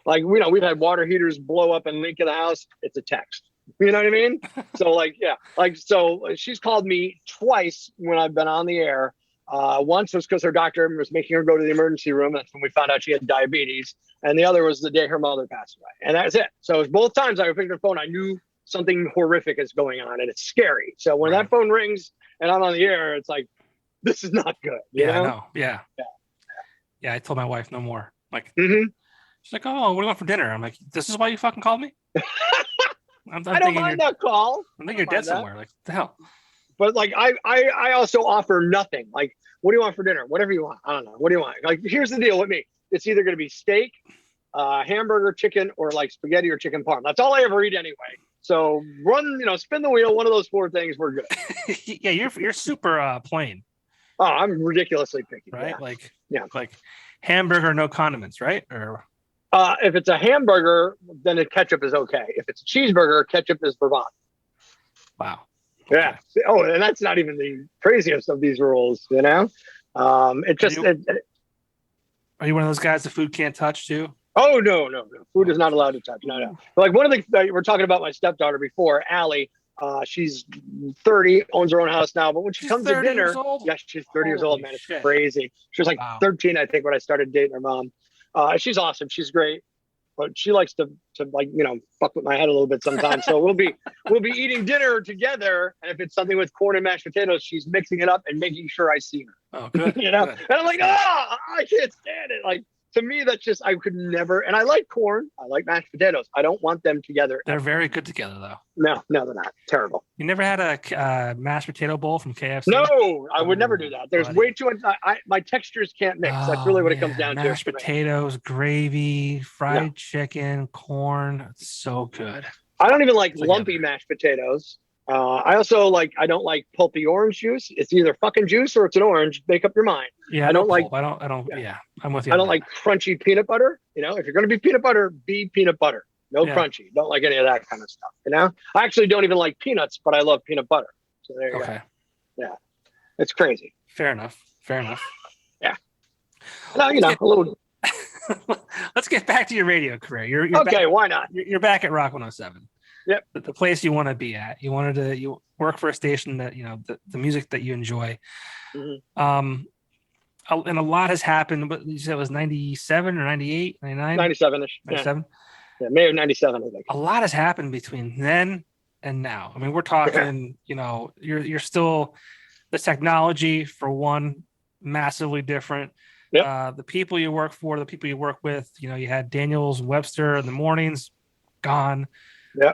Like, we've had water heaters blow up and leak in the house. It's a text. You know what I mean? So so she's called me twice when I've been on the air. Once was because her doctor was making her go to the emergency room. That's when we found out she had diabetes. And the other was the day her mother passed away. And that's it. So it was both times I picked her phone. I knew something horrific is going on and it's scary. So when that phone rings and I'm on the air, it's like, this is not good. You know? I know. Yeah. I told my wife no more. Like, she's like, oh, what do you want for dinner? I'm like, this is why you fucking called me? I don't mind that call. I think you're dead somewhere. Like, what the hell? But like, I also offer nothing. Like, what do you want for dinner? Whatever you want. I don't know. What do you want? Like, here's the deal with me. It's either going to be steak, hamburger, chicken, or like spaghetti or chicken parm. That's all I ever eat anyway. So spin the wheel. One of those 4 things, we're good. Yeah, you're super plain. Oh, I'm ridiculously picky. Right? Like hamburger, no condiments, right? Or if it's a hamburger, then ketchup is okay. If it's a cheeseburger, ketchup is Vermont. Wow. Okay. Yeah. Oh, and that's not even the craziest of these rules, you know? Are you one of those guys the food can't touch too? Oh, no. Food is not allowed to touch. No. Like, one of the, we're talking about my stepdaughter before, Allie. She's 30, owns her own house now. But when she comes to dinner, she's 30 years old, man. It's crazy. She was like 13, I think, when I started dating her mom. She's awesome. She's great. But she likes to fuck with my head a little bit sometimes. So we'll be eating dinner together, and if it's something with corn and mashed potatoes, she's mixing it up and making sure I see her. Oh, good. Good. And I'm like, I can't stand it. Like, to me, that's just, I could never. And I like corn. I like mashed potatoes. I don't want them together. They're very good together, though. No, they're not. Terrible. You never had a mashed potato bowl from KFC? No, I would never do that. There's way too much. My textures can't mix. That's really what it comes down to. Mashed potatoes, gravy, fried chicken, corn. It's so good. I don't even like lumpy mashed potatoes. I also I don't like pulpy orange juice. It's either fucking juice or it's an orange. Make up your mind. Yeah, I don't like. I don't. Yeah, I'm with you. I don't like crunchy peanut butter. If you're going to be peanut butter, be peanut butter. No crunchy. Don't like any of that kind of stuff. I actually don't even like peanuts, but I love peanut butter. So there you go. Yeah, it's crazy. Fair enough. Yeah. Now a little. Let's get back to your radio career. You're okay. Back, why not? You're back at Rock 107. Yep. The place you want to be at. You work for a station that the music that you enjoy. Mm-hmm. And a lot has happened. But you said it was 97 or 98, 99? 97-ish. 97? Yeah, May of 97, I think. A lot has happened between then and now. I mean, we're talking, you're still, the technology, for one, massively different. Yep. The people you work for, the people you work with, you had Daniels, Webster in the mornings, gone. Yeah.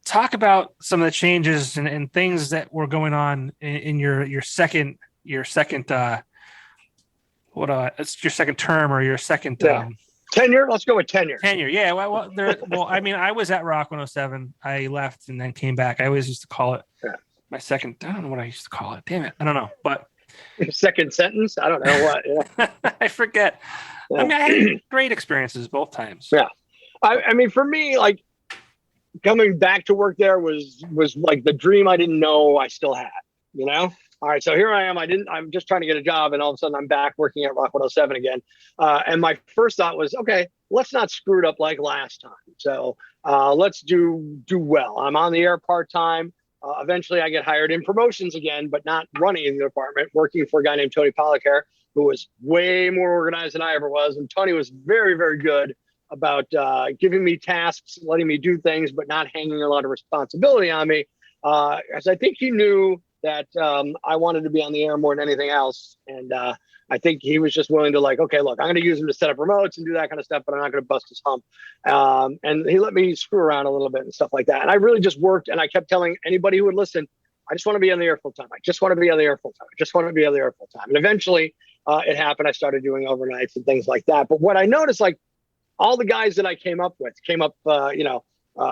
Talk about some of the changes and things that were going on in your second it's your second term or your second tenure. Let's go with tenure. Yeah. Well, I mean, I was at Rock 107. I left and then came back. I always used to call it my second. I don't know what I used to call it. Damn it, I don't know. But second sentence. I don't know what. I forget. Yeah. I mean, I had great experiences both times. Yeah. I mean, for me, like, coming back to work there was like the dream I didn't know I still had, All right, so here I am. I'm just trying to get a job, and all of a sudden I'm back working at Rock 107 again. And my first thought was, okay, let's not screw it up like last time. So let's do well. I'm on the air part-time. Eventually I get hired in promotions again, but not running in the department, working for a guy named Tony Pollacker, who was way more organized than I ever was. And Tony was very, very good about giving me tasks, letting me do things, but not hanging a lot of responsibility on me. As I think he knew that I wanted to be on the air more than anything else. And I think he was just willing to like, okay, look, I'm going to use him to set up remotes and do that kind of stuff, but I'm not going to bust his hump. And he let me screw around a little bit and stuff like that. And I really just worked, and I kept telling anybody who would listen, I just want to be on the air full time. I just want to be on the air full time. I just want to be on the air full time. And eventually it happened. I started doing overnights and things like that. But what I noticed, like all the guys that I came up,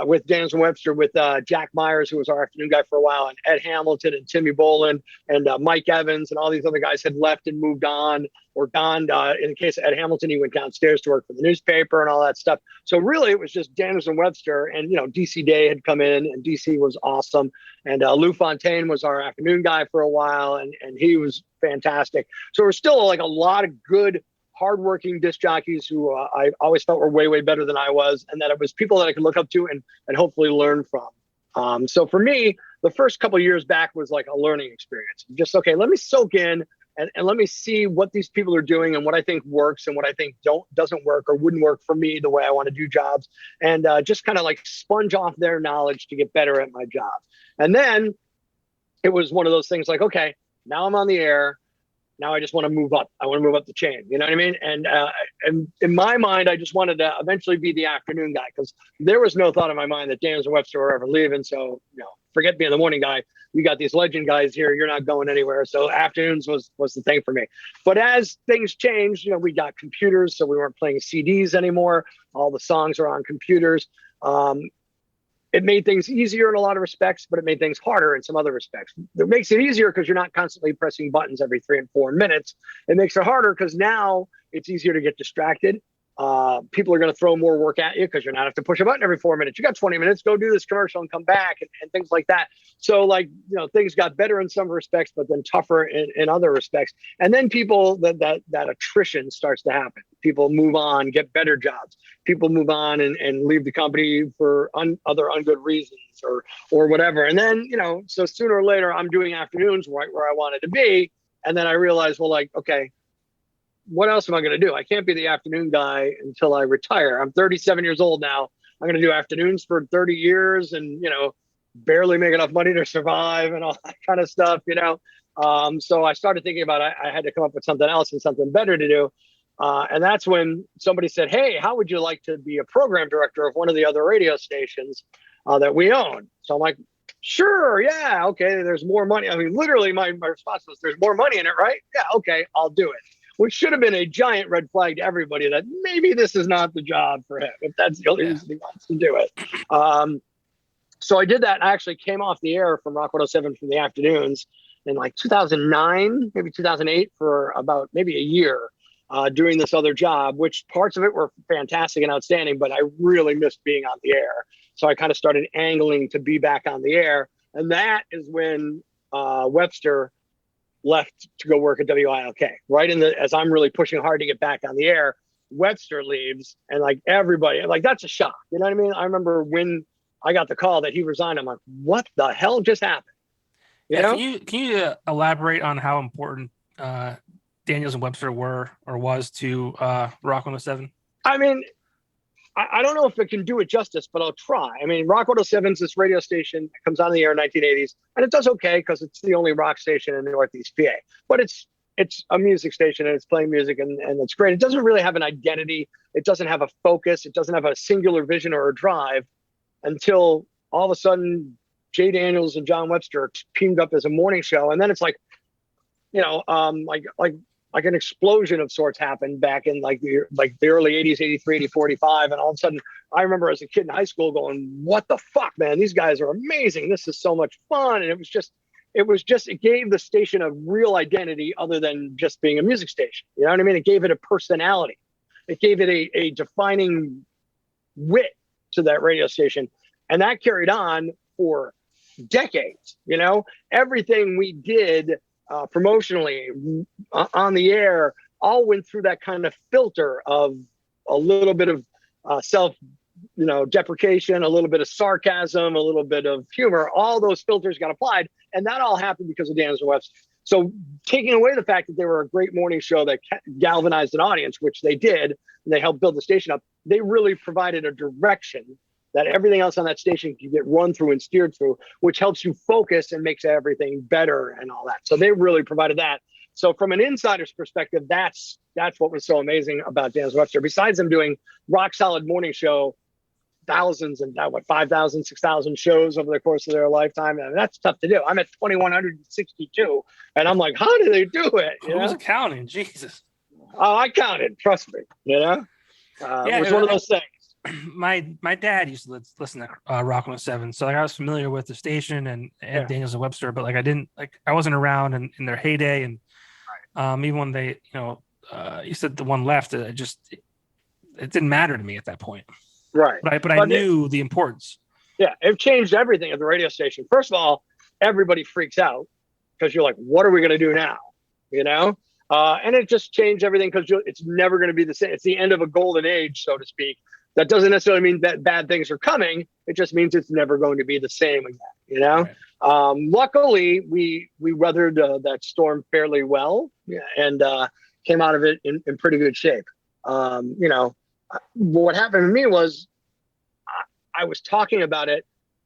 with Danielson Webster, with Jack Myers, who was our afternoon guy for a while, and Ed Hamilton and Timmy Boland and Mike Evans, and all these other guys had left and moved on or gone. In the case of Ed Hamilton, he went downstairs to work for the newspaper and all that stuff. So really, it was just Danielson Webster, and DC Day had come in, and DC was awesome, and Lou Fontaine was our afternoon guy for a while, and he was fantastic. So we're still like a lot of good, hardworking disc jockeys who I always felt were way, way better than I was, and that it was people that I could look up to and hopefully learn from. So for me, the first couple of years back was like a learning experience. Just, okay, let me soak in and let me see what these people are doing and what I think works and what I think doesn't work or wouldn't work for me the way I want to do jobs, and just kind of like sponge off their knowledge to get better at my job. And then it was one of those things like, okay, now I'm on the air. Now I just want to move up. I want to move up the chain. You know what I mean? And in my mind, I just wanted to eventually be the afternoon guy, because there was no thought in my mind that Daniels and Webster were ever leaving. So, forget being the morning guy. You got these legend guys here. You're not going anywhere. So afternoons was the thing for me. But as things changed, we got computers, so we weren't playing CDs anymore. All the songs are on computers. It made things easier in a lot of respects, but it made things harder in some other respects. It makes it easier because you're not constantly pressing buttons every 3 and 4 minutes. It makes it harder because now it's easier to get distracted. People are going to throw more work at you because you're not have to push a button every 4 minutes. You got 20 minutes, go do this commercial and come back, and things like that. So things got better in some respects, but then tougher in other respects. And then people that attrition starts to happen. People move on, get better jobs. People move on and leave the company for other ungood reasons or whatever. And then, so sooner or later I'm doing afternoons right where I wanted to be. And then I realized, well, like, okay, what else am I going to do? I can't be the afternoon guy until I retire. I'm 37 years old now. I'm going to do afternoons for 30 years and, barely make enough money to survive and all that kind of stuff, So I started thinking about I had to come up with something else and something better to do. And that's when somebody said, hey, how would you like to be a program director of one of the other radio stations that we own? So I'm like, sure, yeah, okay, there's more money. I mean, literally my response was, there's more money in it, right? Yeah, okay, I'll do it. Which should have been a giant red flag to everybody that maybe this is not the job for him, if that's the only reason he wants to do it. So I did that, and I actually came off the air from Rock 107 from the afternoons in like 2009, maybe 2008, for about maybe a year doing this other job, which parts of it were fantastic and outstanding, but I really missed being on the air. So I kind of started angling to be back on the air. And that is when Webster left to go work at WILK. Right as I'm really pushing hard to get back on the air, Webster leaves, and like everybody, like that's a shock. You know what I mean? I remember when I got the call that he resigned, I'm like, what the hell just happened? You know? Can you elaborate on how important Daniels and Webster were or was to Rock 107? I mean, I don't know if it can do it justice, but I'll try. I mean, Rock 107 is this radio station that comes on the air in the 1980s, and it does okay because it's the only rock station in Northeast PA. But it's a music station, and it's playing music, and it's great. It doesn't really have an identity. It doesn't have a focus. It doesn't have a singular vision or a drive until all of a sudden Jay Daniels and John Webster are teamed up as a morning show. And then it's like, like an explosion of sorts happened back in like the early 80s, 83, 84, 85. And all of a sudden, I remember as a kid in high school going, what the fuck, man? These guys are amazing. This is so much fun. And it gave the station a real identity other than just being a music station. You know what I mean? It gave it a personality. It gave it a defining wit to that radio station. And that carried on for decades. Everything we did promotionally on the air all went through that kind of filter of a little bit of self deprecation, a little bit of sarcasm, a little bit of humor. All those filters got applied, and that all happened because of Daniels and Webster. So taking away the fact that they were a great morning show that galvanized an audience, which they did, and they helped build the station up, they really provided a direction that everything else on that station can get run through and steered through, which helps you focus and makes everything better and all that. So they really provided that. So from an insider's perspective, that's what was so amazing about Dan Webster. Besides them doing rock solid morning show, thousands and 5,000, 6,000 shows over the course of their lifetime. And that's tough to do. I'm at 2,162 and I'm like, how do they do it? Who's counting? Jesus. Oh, I counted. Trust me. It was one of those things. My dad used to listen to Rock 107, so I was familiar with the station and Daniels and Webster, but I wasn't around in their heyday, and even when they, you said the one left, it didn't matter to me at that point. Right. But I knew the importance. Yeah, it changed everything at the radio station. First of all, everybody freaks out because you're like, what are we going to do now? And it just changed everything because it's never going to be the same. It's the end of a golden age, so to speak. That doesn't necessarily mean that bad things are coming. It just means it's never going to be the same again, Right. Luckily, we weathered that storm fairly well and came out of it in pretty good shape. What happened to me was I was talking about it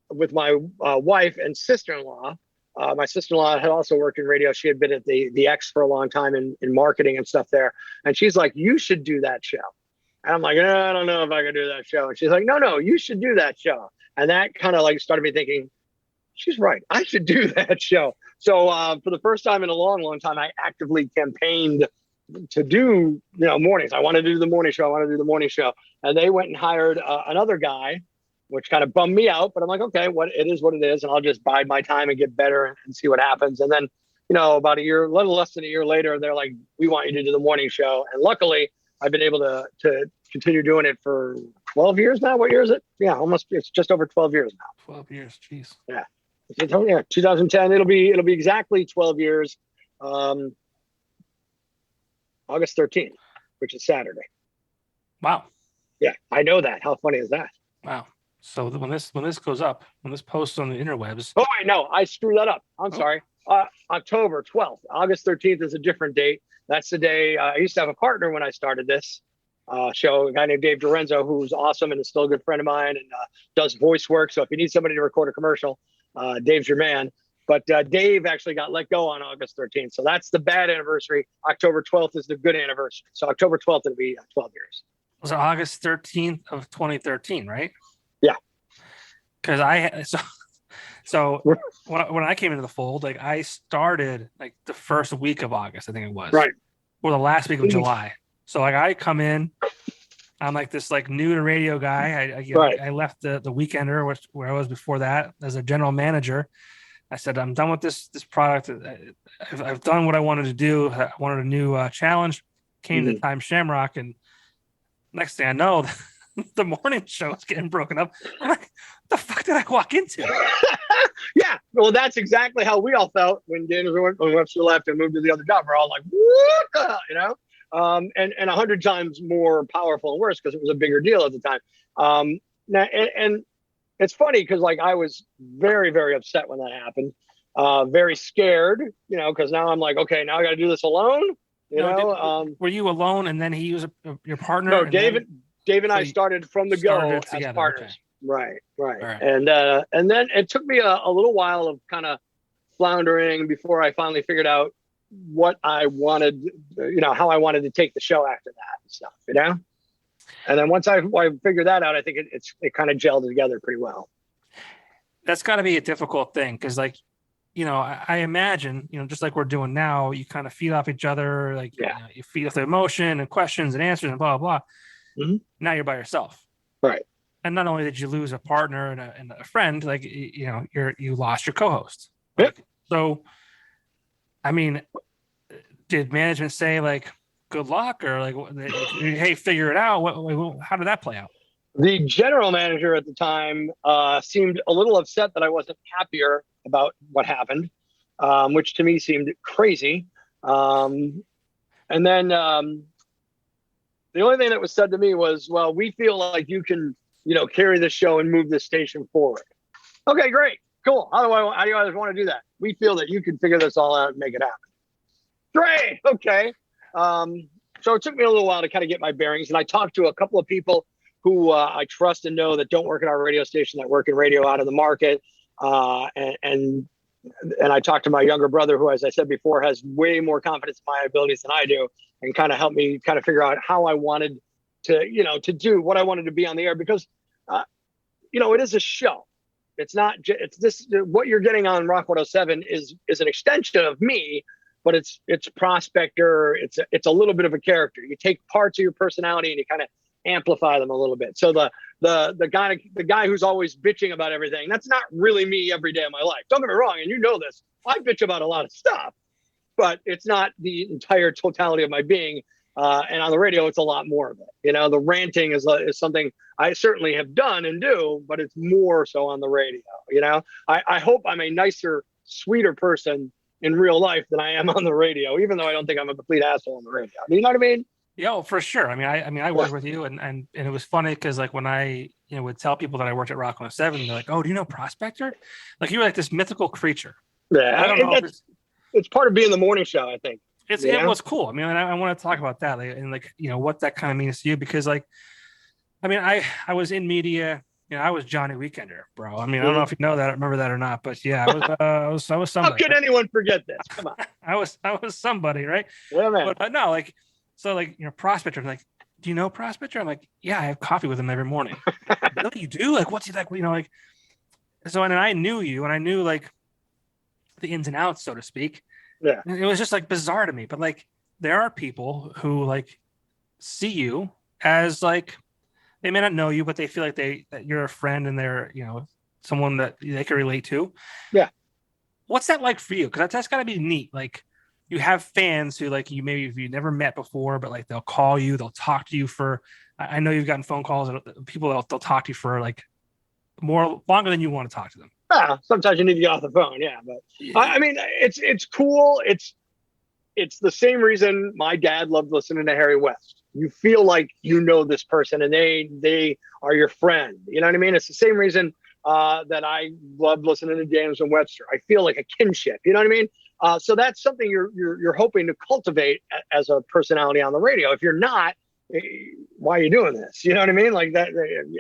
with my wife and sister-in-law. My sister-in-law had also worked in radio. She had been at the X for a long time in marketing and stuff there. And she's like, you should do that show. And I'm like, I don't know if I can do that show. And she's like, no, you should do that show. And that kind of started me thinking, she's right. I should do that show. So for the first time in a long, long time, I actively campaigned to do, mornings. I wanted to do the morning show. And they went and hired another guy, which kind of bummed me out. But I'm like, okay, it is what it is. And I'll just bide my time and get better and see what happens. And then, about a little less than a year later, they're like, we want you to do the morning show. And luckily, I've been able to continue doing it for 12 years now. What year is it? Yeah, almost. It's just over 12 years now. 12 years, jeez. Yeah. 2010. It'll be exactly 12 years. August 13th, which is Saturday. Wow. Yeah, I know that. How funny is that? Wow. So when this goes up, when this posts on the interwebs. Oh wait, no, I screwed that up. I'm sorry. October 12th. August 13th is a different date. That's the day I used to have a partner when I started this show, a guy named Dave Dorenzo, who's awesome and is still a good friend of mine and does voice work. So if you need somebody to record a commercial, Dave's your man. But Dave actually got let go on August 13th. So that's the bad anniversary. October 12th is the good anniversary. So October 12th, it'll be 12 years. Was it August 13th of 2013, right? Yeah. Because so when I came into the fold, I started the first week of August, I think it was. Right. Or the last week of July. So I come in, I'm this new to radio guy. I left the Weekender, where I was before that, as a general manager. I said, I'm done with this product. I've done what I wanted to do. I wanted a new challenge. Came to Time Shamrock, and next thing I know, the morning show is getting broken up. I'm like, what the fuck did I walk into? Yeah, well, that's exactly how we all felt when Webster left and moved to the other job. We're all like, what the hell? And 100 times more powerful and worse because it was a bigger deal at the time. Now, and it's funny because I was very, very upset when that happened. Very scared, because now I'm like, okay, now I got to do this alone. Were you alone and then he was your partner? No, Dave and I started from the go as partners. Okay. Right. And then it took me a little while of kind of floundering before I finally figured out what I wanted, how I wanted to take the show after that and stuff, And then once I figured that out, I think it kind of gelled together pretty well. That's got to be a difficult thing because, I imagine, just like we're doing now, you kind of feed off each other, you feed off the emotion and questions and answers and blah, blah, blah. Mm-hmm. Now you're by yourself. Right. And not only did you lose a partner and a friend, you lost your co-host. Yep. So, I mean, did management say good luck or hey, figure it out? How did that play out? The general manager at the time seemed a little upset that I wasn't happier about what happened, which to me seemed crazy. And then the only thing that was said to me was, well, we feel like you can, carry the show and move the station forward. Okay, great. Cool. How do you guys want to do that? We feel that you can figure this all out and make it happen. Great. Okay. So it took me a little while to kind of get my bearings, and I talked to a couple of people who I trust and know that don't work at our radio station, that work in radio out in the market. And I talked to my younger brother, who, as I said before, has way more confidence in my abilities than I do, and kind of helped me kind of figure out how I wanted to, to do what I wanted to be on the air, because, it is a show. It's not, it's this, what you're getting on Rock 107 is an extension of me, but it's Prospector. It's a little bit of a character. You take parts of your personality and you kind of amplify them a little bit. So the guy who's always bitching about everything, that's not really me every day of my life. Don't get me wrong, and you know this. I bitch about a lot of stuff, but it's not the entire totality of my being. And on the radio, it's a lot more of it. The ranting is something I certainly have done and do, but it's more so on the radio. I hope I'm a nicer, sweeter person in real life than I am on the radio, even though I don't think I'm a complete asshole on the radio. You know what I mean? Yeah, for sure. I worked with you, and it was funny because, like, when I would tell people that I worked at Rock 107, they're like, "Oh, do you know Prospector?" Like, you were like this mythical creature. Yeah, I don't know. It's part of being the morning show, I think. It was cool. I want to talk about that, and what that kind of means to you, because I was in media. I was Johnny Weekender, bro. I don't know if you know that, remember that or not, but yeah, I was somebody. How could anyone forget this? Come on. I was somebody, right? Yeah, man. But no, Prospector. I'm like, do you know Prospector? I'm like, yeah, I have coffee with him every morning. Really, you do? Like, what's he like? So, and I knew you, and I knew the ins and outs, so to speak. Yeah. And it was just bizarre to me. But there are people who see you as they may not know you, but they feel like that you're a friend and they're, someone that they can relate to. Yeah. What's that like for you? Because that's got to be neat. You have fans who you maybe if you never met before, but they'll call you, they'll talk to you for. I know you've gotten phone calls and people they'll talk to you for longer than you want to talk to them. Yeah, sometimes you need to get off the phone. Yeah, but yeah. It's cool. It's the same reason my dad loved listening to Harry West. You feel like this person and they are your friend. You know what I mean? It's the same reason that I love listening to James and Webster. I feel like a kinship. You know what I mean? So that's something you're hoping to cultivate as a personality on the radio. If you're not, why are you doing this? You know what I mean? Like that.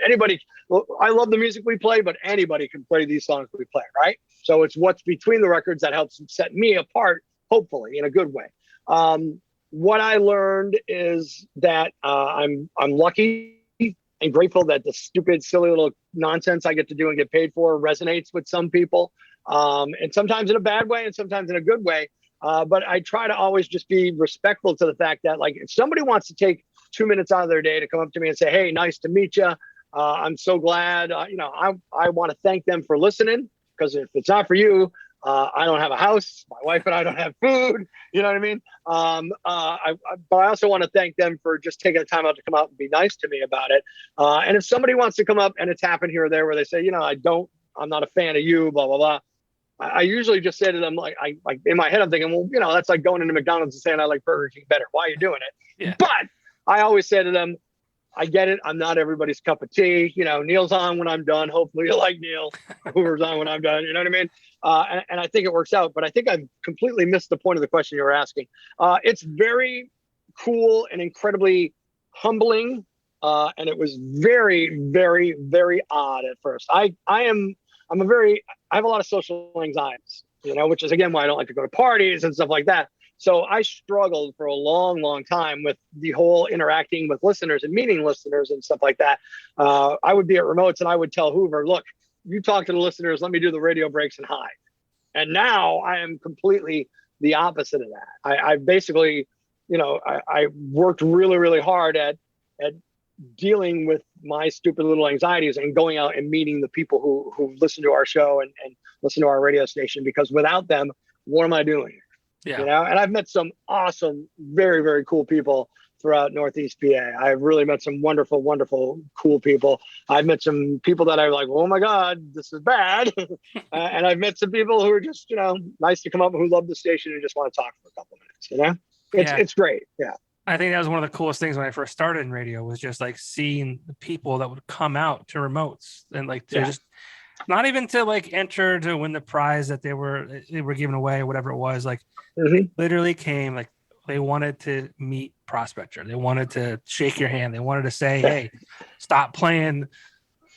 Anybody. Well, I love the music we play, but anybody can play these songs we play, right? So it's what's between the records that helps set me apart, hopefully in a good way. What I learned is that I'm lucky and grateful that the stupid, silly little nonsense I get to do and get paid for resonates with some people, and sometimes in a bad way and sometimes in a good way. But I try to always just be respectful to the fact that if somebody wants to take 2 minutes out of their day to come up to me and say, "Hey, nice to meet you. I'm so glad." I want to thank them for listening, because if it's not for you, I don't have a house. My wife and I don't have food. You know what I mean? But I also want to thank them for just taking the time out to come out and be nice to me about it. And if somebody wants to come up and it's happened here or there where they say, I'm not a fan of you, blah, blah, blah. I usually just say to them, in my head, I'm thinking, well, that's like going into McDonald's and saying I like Burger King better. Why are you doing it? Yeah. But I always say to them, I get it. I'm not everybody's cup of tea. Neil's on when I'm done. Hopefully you like Neil. Hoover's on when I'm done. You know what I mean? And I think it works out. But I think I've completely missed the point of the question you were asking. It's very cool and incredibly humbling. And it was very, very, very odd at first. I have a lot of social anxieties, which is again why I don't like to go to parties and stuff like that. So I struggled for a long, long time with the whole interacting with listeners and meeting listeners and stuff like that. I would be at remotes and I would tell Hoover, look, you talk to the listeners, let me do the radio breaks and hide. And now I am completely the opposite of that. I basically, I worked really, really hard at dealing with my stupid little anxieties and going out and meeting the people who listen to our show and listen to our radio station, because without them, what am I doing here? Yeah. And I've met some awesome, very, very cool people throughout Northeast PA. I've really met some wonderful, wonderful, cool people. I've met some people that I'm like, oh my God, this is bad. And I've met some people who are just, nice to come up, who love the station and just want to talk for a couple minutes, It's great. Yeah. I think that was one of the coolest things when I first started in radio, was just seeing the people that would come out to remotes and just not even to enter to win the prize that they were giving away, whatever it was. Literally came they wanted to meet Prospector. They wanted to shake your hand. They wanted to say, "Hey, stop playing."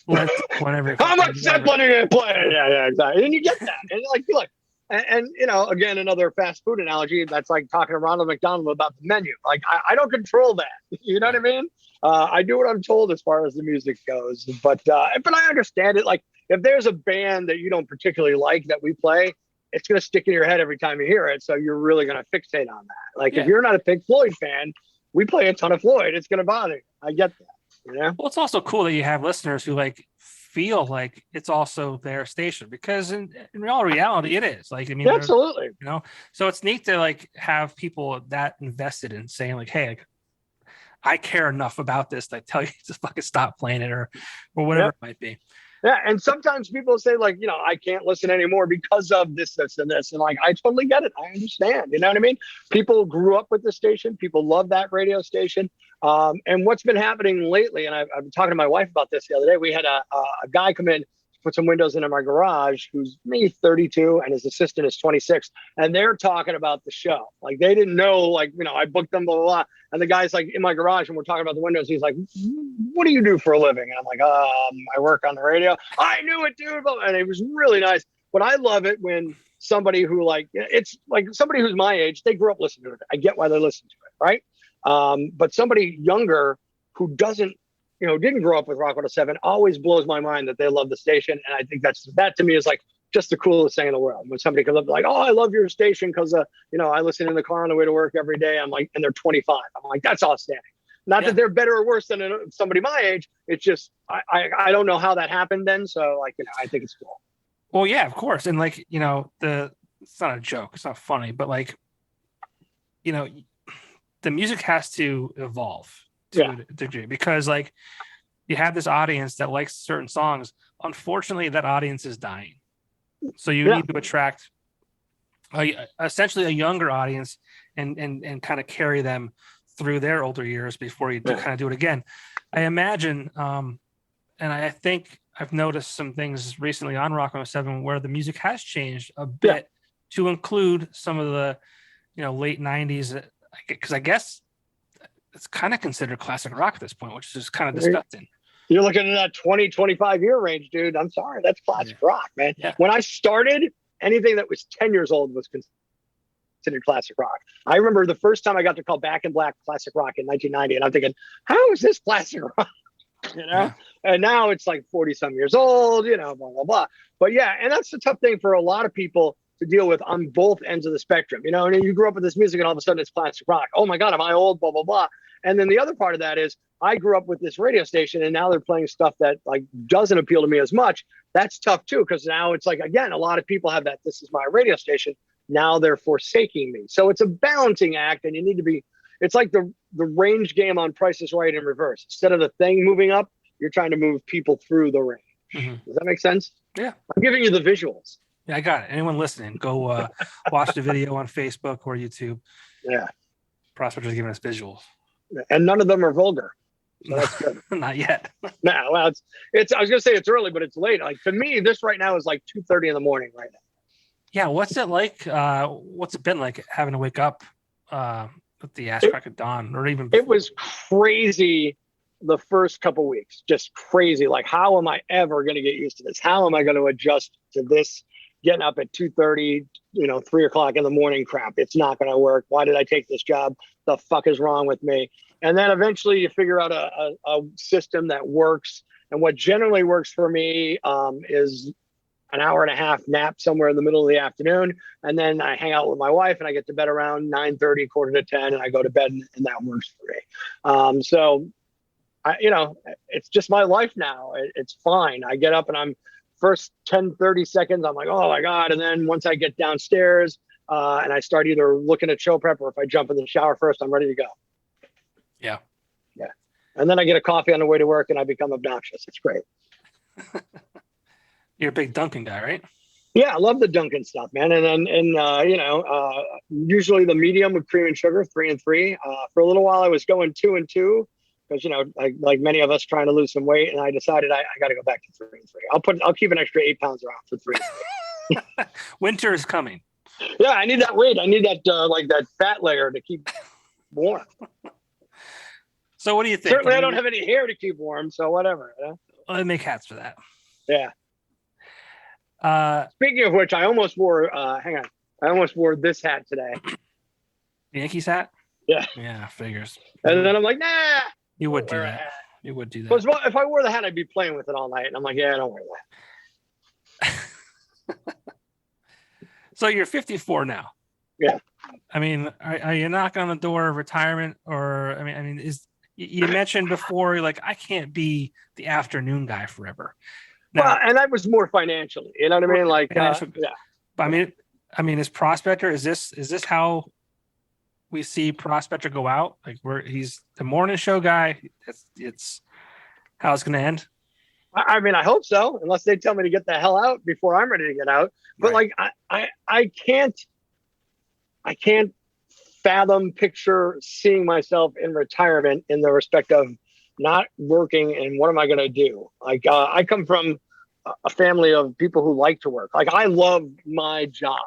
Whenever. How much Zeppelin are you playing? Yeah, exactly. And you get that, and like, look, and again, another fast food analogy. That's like talking to Ronald McDonald about the menu. Like, I don't control that. You know what I mean? I do what I'm told as far as the music goes. But I understand it. Like, if there's a band that you don't particularly like that we play, it's going to stick in your head every time you hear it. So you're really going to fixate on that. Like, if you're not a Pink Floyd fan, we play a ton of Floyd. It's going to bother you. I get that. Yeah. Well, it's also cool that you have listeners who like feel like it's also their station, because in all reality it is. Like, I mean, absolutely. So it's neat to like have people that invested in saying like, hey, like, I care enough about this that I tell you to fucking stop playing it or whatever it might be. Yeah, and sometimes people say like, I can't listen anymore because of this, and this, and like, I totally get it. I understand. You know what I mean? People grew up with the station. People love that radio station. And what's been happening lately, and I've been talking to my wife about this the other day. We had a guy come in, put some windows into my garage, who's maybe 32, and his assistant is 26, and they're talking about the show. Like, they didn't know, like, I booked them, blah, blah, blah. And the guy's like in my garage, and we're talking about the windows. He's like, "What do you do for a living?" And I'm like, "I work on the radio." I knew it, dude. And it was really nice. But I love it when somebody who, like, it's like somebody who's my age, they grew up listening to it. I get why they listen to it, right? But somebody younger who doesn't, didn't grow up with Rock 107, always blows my mind that they love the station. And I think that to me is like just the coolest thing in the world. When somebody comes up like, "Oh, I love your station because, I listen in the car on the way to work every day." I'm like, and they're 25. I'm like, that's outstanding. Not that they're better or worse than somebody my age. It's just, I don't know how that happened then. So, like, I think it's cool. Well, yeah, of course. And like, it's not a joke. It's not funny, but like, the music has to evolve to a degree, because like you have this audience that likes certain songs. Unfortunately, that audience is dying. So you need to attract essentially a younger audience and kind of carry them through their older years before you kind of do it again. I imagine, and I think I've noticed some things recently on Rock 107 where the music has changed a bit to include some of the, late 90s, because I guess it's kind of considered classic rock at this point, which is kind of disgusting. You're looking at that 20, 25 year range, dude. I'm sorry. That's classic rock, man. Yeah. When I started, anything that was 10 years old was considered classic rock. I remember the first time I got to call Back in Black classic rock in 1990, and I'm thinking, how is this classic rock? And now it's like 40 some years old, blah, blah, blah. But and that's the tough thing for a lot of people to deal with on both ends of the spectrum. And you grew up with this music and all of a sudden it's classic rock. Oh my God, am I old? Blah, blah, blah. And then the other part of that is I grew up with this radio station and now they're playing stuff that like doesn't appeal to me as much. That's tough too, because now it's like, again, a lot of people have that. This is my radio station. Now they're forsaking me. So it's a balancing act, and you need to be, it's like the range game on Price is Right in reverse. Instead of the thing moving up, you're trying to move people through the range. Mm-hmm. Does that make sense? Yeah. I'm giving you the visuals. Yeah, I got it. Anyone listening, go watch the video on Facebook or YouTube. Yeah. Prospector's giving us visuals. And none of them are vulgar. So that's good. Not yet. No, well, it's. I was gonna say it's early, but it's late. Like, to me, this right now is like 2:30 in the morning right now. Yeah, what's it like? What's it been like having to wake up with the ass crack of dawn, or even before? It was crazy the first couple weeks, just crazy. Like, how am I ever going to get used to this? How am I going to adjust to this? Getting up at 2:30, 3 o'clock in the morning, crap. It's not going to work. Why did I take this job? The fuck is wrong with me? And then eventually you figure out a system that works. And what generally works for me is an hour and a half nap somewhere in the middle of the afternoon. And then I hang out with my wife and I get to bed around 9:30, quarter to 10, and I go to bed, and that works for me. So it's just my life now. It's fine. I get up and I'm first 10-30 seconds, I'm like, oh my God. And then once I get downstairs and I start either looking at show prep, or if I jump in the shower first, I'm ready to go. Yeah. And then I get a coffee on the way to work and I become obnoxious. It's great. You're a big Dunkin' guy, right? Yeah, I love the Dunkin' stuff, man. And usually the medium with cream and sugar, 3 and 3. For a little while I was going 2 and 2. Because, like many of us trying to lose some weight, and I decided I got to go back to 3 and 3. I'll keep an extra 8 pounds around for 3 and 3. Winter is coming. Yeah, I need that weight. I need that like that fat layer to keep warm. So what do you think? Certainly, I don't have any hair to keep warm, so whatever. Well, they make hats for that. Yeah. Uh, Speaking of which, I almost wore. Hang on, I almost wore this hat today. Yankees hat. Yeah. Yeah, figures. And then I'm like, nah. You would do that. You would do that. Because if I wore the hat, I'd be playing with it all night. And I'm like, yeah, I don't wear that. So you're 54 now. Yeah. I mean, are you knocking on the door of retirement, or I mean, is you mentioned before, like, I can't be the afternoon guy forever. Now, well, and that was more financially. You know what I mean? Like, yeah. But I mean, is Prospector? Is this how we see Prospector go out? Like, where he's the morning show guy? It's how it's going to end. I mean, I hope so, unless they tell me to get the hell out before I'm ready to get out. But right. Like, I can't fathom picture seeing myself in retirement in the respect of not working and what am I going to do? Like, I come from a family of people who like to work. Like, I love my job,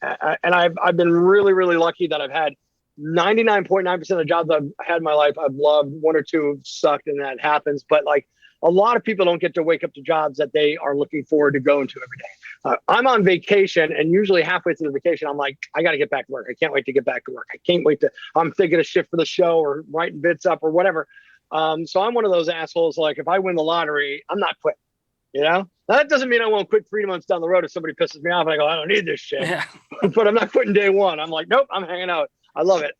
and I've been really, really lucky that I've had 99.9% of the jobs I've had in my life I've loved. One or two have sucked, and that happens. But like, a lot of people don't get to wake up to jobs that they are looking forward to going to every day. I'm on vacation, and usually halfway through the vacation, I'm like, I got to get back to work. I can't wait to get back to work. I can't wait to, I'm thinking a shift for the show or writing bits up or whatever. So I'm one of those assholes. Like, if I win the lottery, I'm not quitting, you know? Now, that doesn't mean I won't quit 3 months down the road if somebody pisses me off. And I go, I don't need this shit. Yeah. But I'm not quitting day one. I'm like, nope, I'm hanging out. I love it.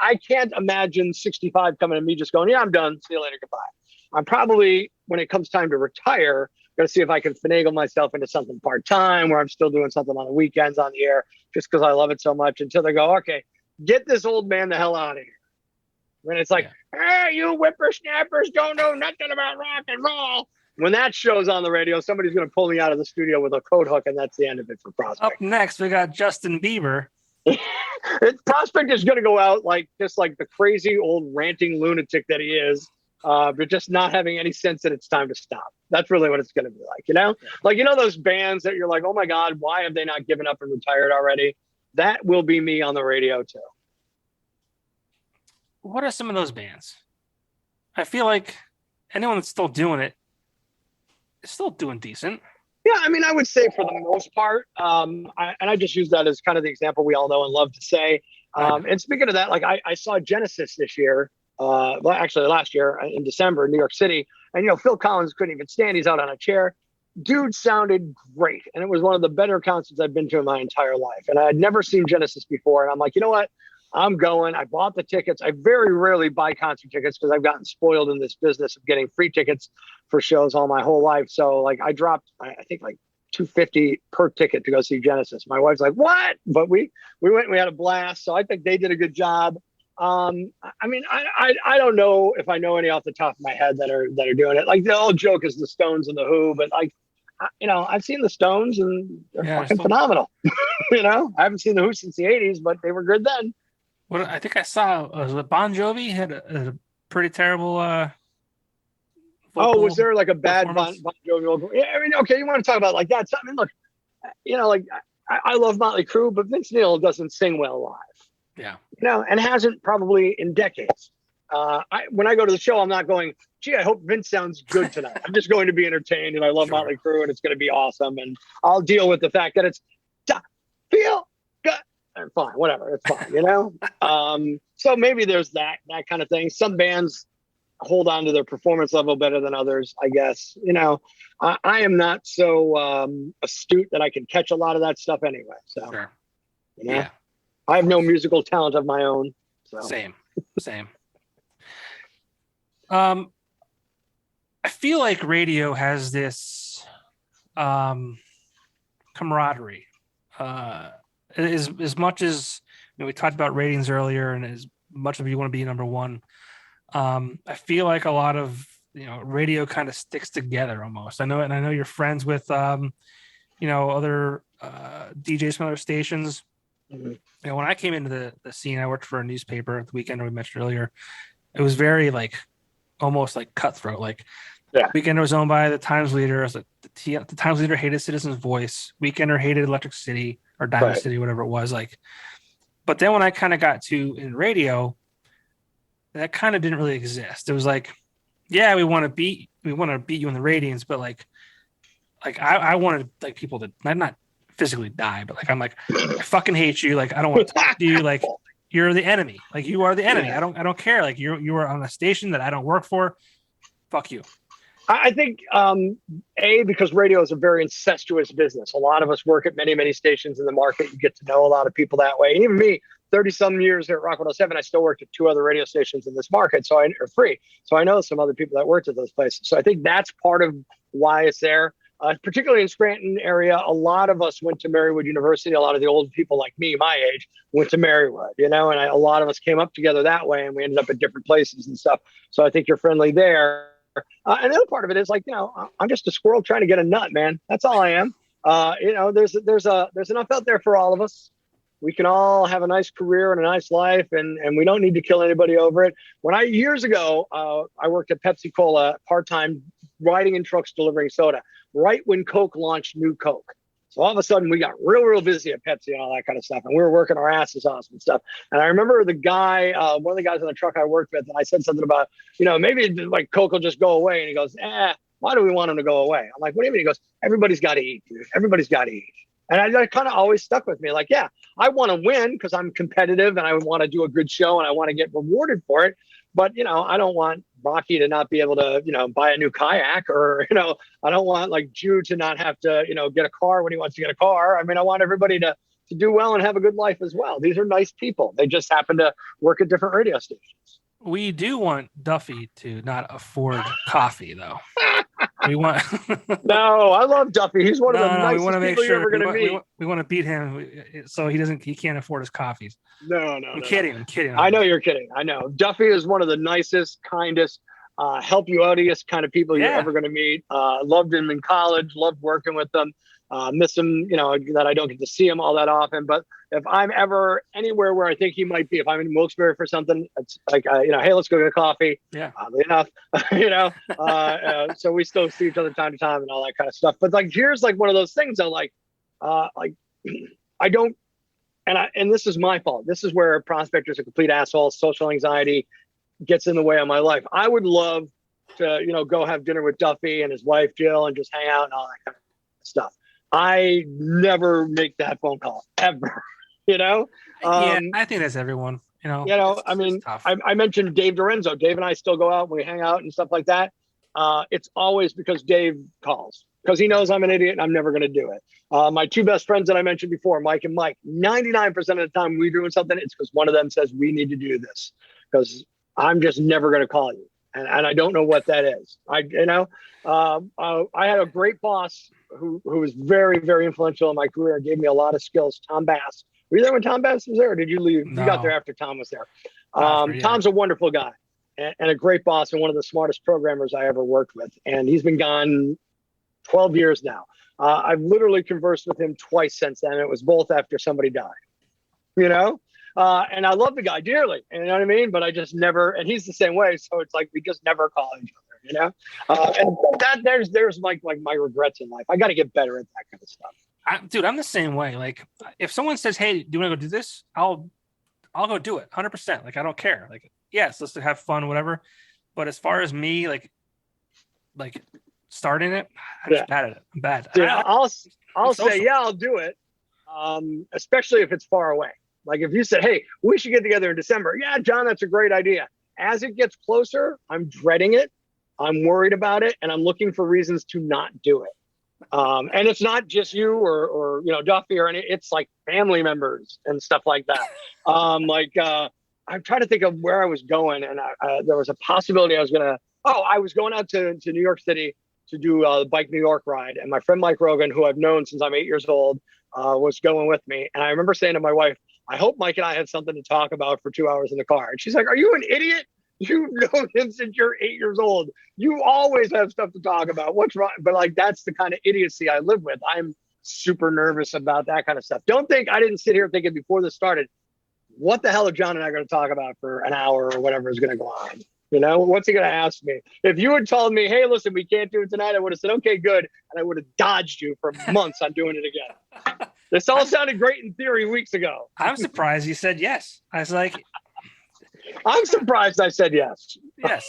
I can't imagine 65 coming to me just going, yeah, I'm done. See you later. Goodbye. I'm probably, when it comes time to retire, going to see if I can finagle myself into something part-time where I'm still doing something on the weekends on the air just because I love it so much until they go, okay, get this old man the hell out of here. When it's like, hey, you whippersnappers don't know nothing about rock and roll. When that show's on the radio, somebody's going to pull me out of the studio with a coat hook, and that's the end of it for Prospect. Up next, we got Justin Bieber. Prospect is going to go out like just like the crazy old ranting lunatic that he is. But just not having any sense that it's time to stop. That's really what it's going to be like, you know? Like, you know, those bands that you're like, oh my God, why have they not given up and retired already? That will be me on the radio too. What are some of those bands? I feel like anyone that's still doing it is still doing decent. Yeah, I mean, I would say for the most part, I just use that as kind of the example we all know and love to say. And speaking of that, like I saw Genesis this year. Well, actually last year in December in New York City, and you know, Phil Collins couldn't even stand. He's out on a chair. Dude sounded great, and it was one of the better concerts I've been to in my entire life. And I had never seen Genesis before, and I'm like, you know what? I'm going. I bought the tickets. I very rarely buy concert tickets because I've gotten spoiled in this business of getting free tickets for shows all my whole life. So like, I dropped, I think like $250 per ticket to go see Genesis. My wife's like, what? But we went and we had a blast. So I think they did a good job. I mean, I don't know if I know any off the top of my head that are doing it. Like, the old joke is the Stones and the Who, but like, you know, I've seen the Stones and they're fucking phenomenal. You know, I haven't seen the Who since the 80s, but they were good then. Well, I think I saw Bon Jovi had a pretty terrible. Was there like a bad Bon Jovi? Yeah, I mean, okay, you want to talk about like that? I mean, look, you know, like I love Motley Crue, but Vince Neil doesn't sing well live. Yeah. You know, and hasn't probably in decades. When I go to the show, I'm not going, gee, I hope Vince sounds good tonight. I'm just going to be entertained, and I love Motley Crue, and it's going to be awesome. And I'll deal with the fact that it's feel good. And fine, whatever, it's fine, you know? So maybe there's that kind of thing. Some bands hold on to their performance level better than others, I guess. You know, I am not so astute that I can catch a lot of that stuff anyway. So, you know? Yeah. I have no musical talent of my own. So. Same. I feel like radio has this camaraderie. As much as, you know, we talked about ratings earlier, and as much as you want to be number one, I feel like a lot of, you know, radio kind of sticks together almost. I know you're friends with you know, other DJs from other stations. Mm-hmm. You know, when I came into the scene, I worked for a newspaper at the Weekender we mentioned earlier. It was very like almost like cutthroat. Like, Weekender was owned by the Times Leader. The Times Leader hated Citizen's Voice. Weekender hated Electric City, or Diamond City, whatever it was. Like, but then when I kind of got to in radio, that kind of didn't really exist. It was like, yeah, we want to beat you in the ratings, but like I wanted like people to not physically die, but like I'm like, I fucking hate you. Like I don't want to talk to you. Like you're the enemy. Like you are the enemy. Yeah. I don't care. Like you are on a station that I don't work for. Fuck you. I think because radio is a very incestuous business. A lot of us work at many, many stations in the market. You get to know a lot of people that way. And even me, 30-some years here at Rock 107, I still worked at 2 other radio stations in this market, so are free. So I know some other people that worked at those places. So I think that's part of why it's there. Particularly in Scranton area, a lot of us went to Marywood University. A lot of the old people like me, my age, went to Marywood, and a lot of us came up together that way, and we ended up at different places and stuff. So I think you're friendly there. And the other part of it is like, I'm just a squirrel trying to get a nut, man. That's all I am. There's enough out there for all of us. We can all have a nice career and a nice life, and we don't need to kill anybody over it. Years ago, I worked at Pepsi Cola part-time, riding in trucks delivering soda, right when Coke launched New Coke. So all of a sudden we got real busy at Pepsi and all that kind of stuff. And we were working our asses off and stuff. And I remember the guy, one of the guys on the truck I worked with, and I said something about, maybe like Coke will just go away. And he goes, why do we want him to go away? I'm like, what do you mean? He goes, everybody's got to eat, dude. Everybody's got to eat. And that kind of always stuck with me. Like, yeah, I want to win because I'm competitive and I want to do a good show and I want to get rewarded for it. But, I don't want Rocky to not be able to, buy a new kayak, or, I don't want like Jew to not have to, get a car when he wants to get a car. I mean, I want everybody to do well and have a good life as well. These are nice people. They just happen to work at different radio stations. We do want Duffy to not afford coffee, though. We want. No, I love Duffy. He's one of the nicest people you're ever going to meet. We want to beat him so he can't afford his coffees. No. I'm kidding. I know you're kidding. I know. Duffy is one of the nicest, kindest, help you outiest kind of people you're ever going to meet. Loved him in college. Loved working with them. Miss him, that I don't get to see him all that often. But if I'm ever anywhere where I think he might be, if I'm in Wilkes-Barre for something, it's like, hey, let's go get a coffee. Yeah. Oddly enough, so we still see each other time to time and all that kind of stuff. But like, here's like one of those things though, I don't, and this is my fault. This is where Prospector's a complete asshole. Social anxiety gets in the way of my life. I would love to, go have dinner with Duffy and his wife, Jill, and just hang out and all that kind of stuff. I never make that phone call ever, Yeah, I think that's everyone, I mentioned Dave Dorenzo. Dave and I still go out and we hang out and stuff like that. It's always because Dave calls, because he knows I'm an idiot and I'm never going to do it. My 2 best friends that I mentioned before, Mike and Mike, 99% of the time we're doing something, it's because one of them says we need to do this, because I'm just never going to call you. And I don't know what that is. I had a great boss who was very, very influential in my career and gave me a lot of skills. Tom Bass. Were you there when Tom Bass was there, or did you leave? No. You got there after Tom was there. Tom's a wonderful guy and a great boss and one of the smartest programmers I ever worked with. And he's been gone 12 years now. I've literally conversed with him twice since then. It was both after somebody died, and I love the guy dearly, you know what I mean? But I just never, and he's the same way. So it's like, we just never call each other, and that there's like my regrets in life. I got to get better at that kind of stuff. Dude, I'm the same way. Like if someone says, hey, do you want to go do this? I'll go do it 100%. Like, I don't care. Like, yes, let's have fun, whatever. But as far as me, like starting it, I'm just bad at it. I'm bad. Dude, I'll say, yeah, I'll do it. Especially if it's far away. Like if you said, hey, we should get together in December. Yeah, John, that's a great idea. As it gets closer, I'm dreading it. I'm worried about it. And I'm looking for reasons to not do it. And it's not just you or Duffy or any, it's like family members and stuff like that. I'm trying to think of where I was going, and there was a possibility I was going out to New York City to do the Bike New York ride. And my friend Mike Rogan, who I've known since I'm 8 years old, was going with me. And I remember saying to my wife, I hope Mike and I had something to talk about for 2 hours in the car. And she's like, are you an idiot? You've known him since you're 8 years old. You always have stuff to talk about. What's wrong? But like, that's the kind of idiocy I live with. I'm super nervous about that kind of stuff. Don't think I didn't sit here thinking before this started, what the hell are John and I going to talk about for an hour or whatever is going to go on? What's he going to ask me? If you had told me, hey, listen, we can't do it tonight, I would have said, okay, good. And I would have dodged you for months on doing it again. This all sounded great in theory weeks ago. I'm surprised you said yes. I was like, I'm surprised I said yes. Yes.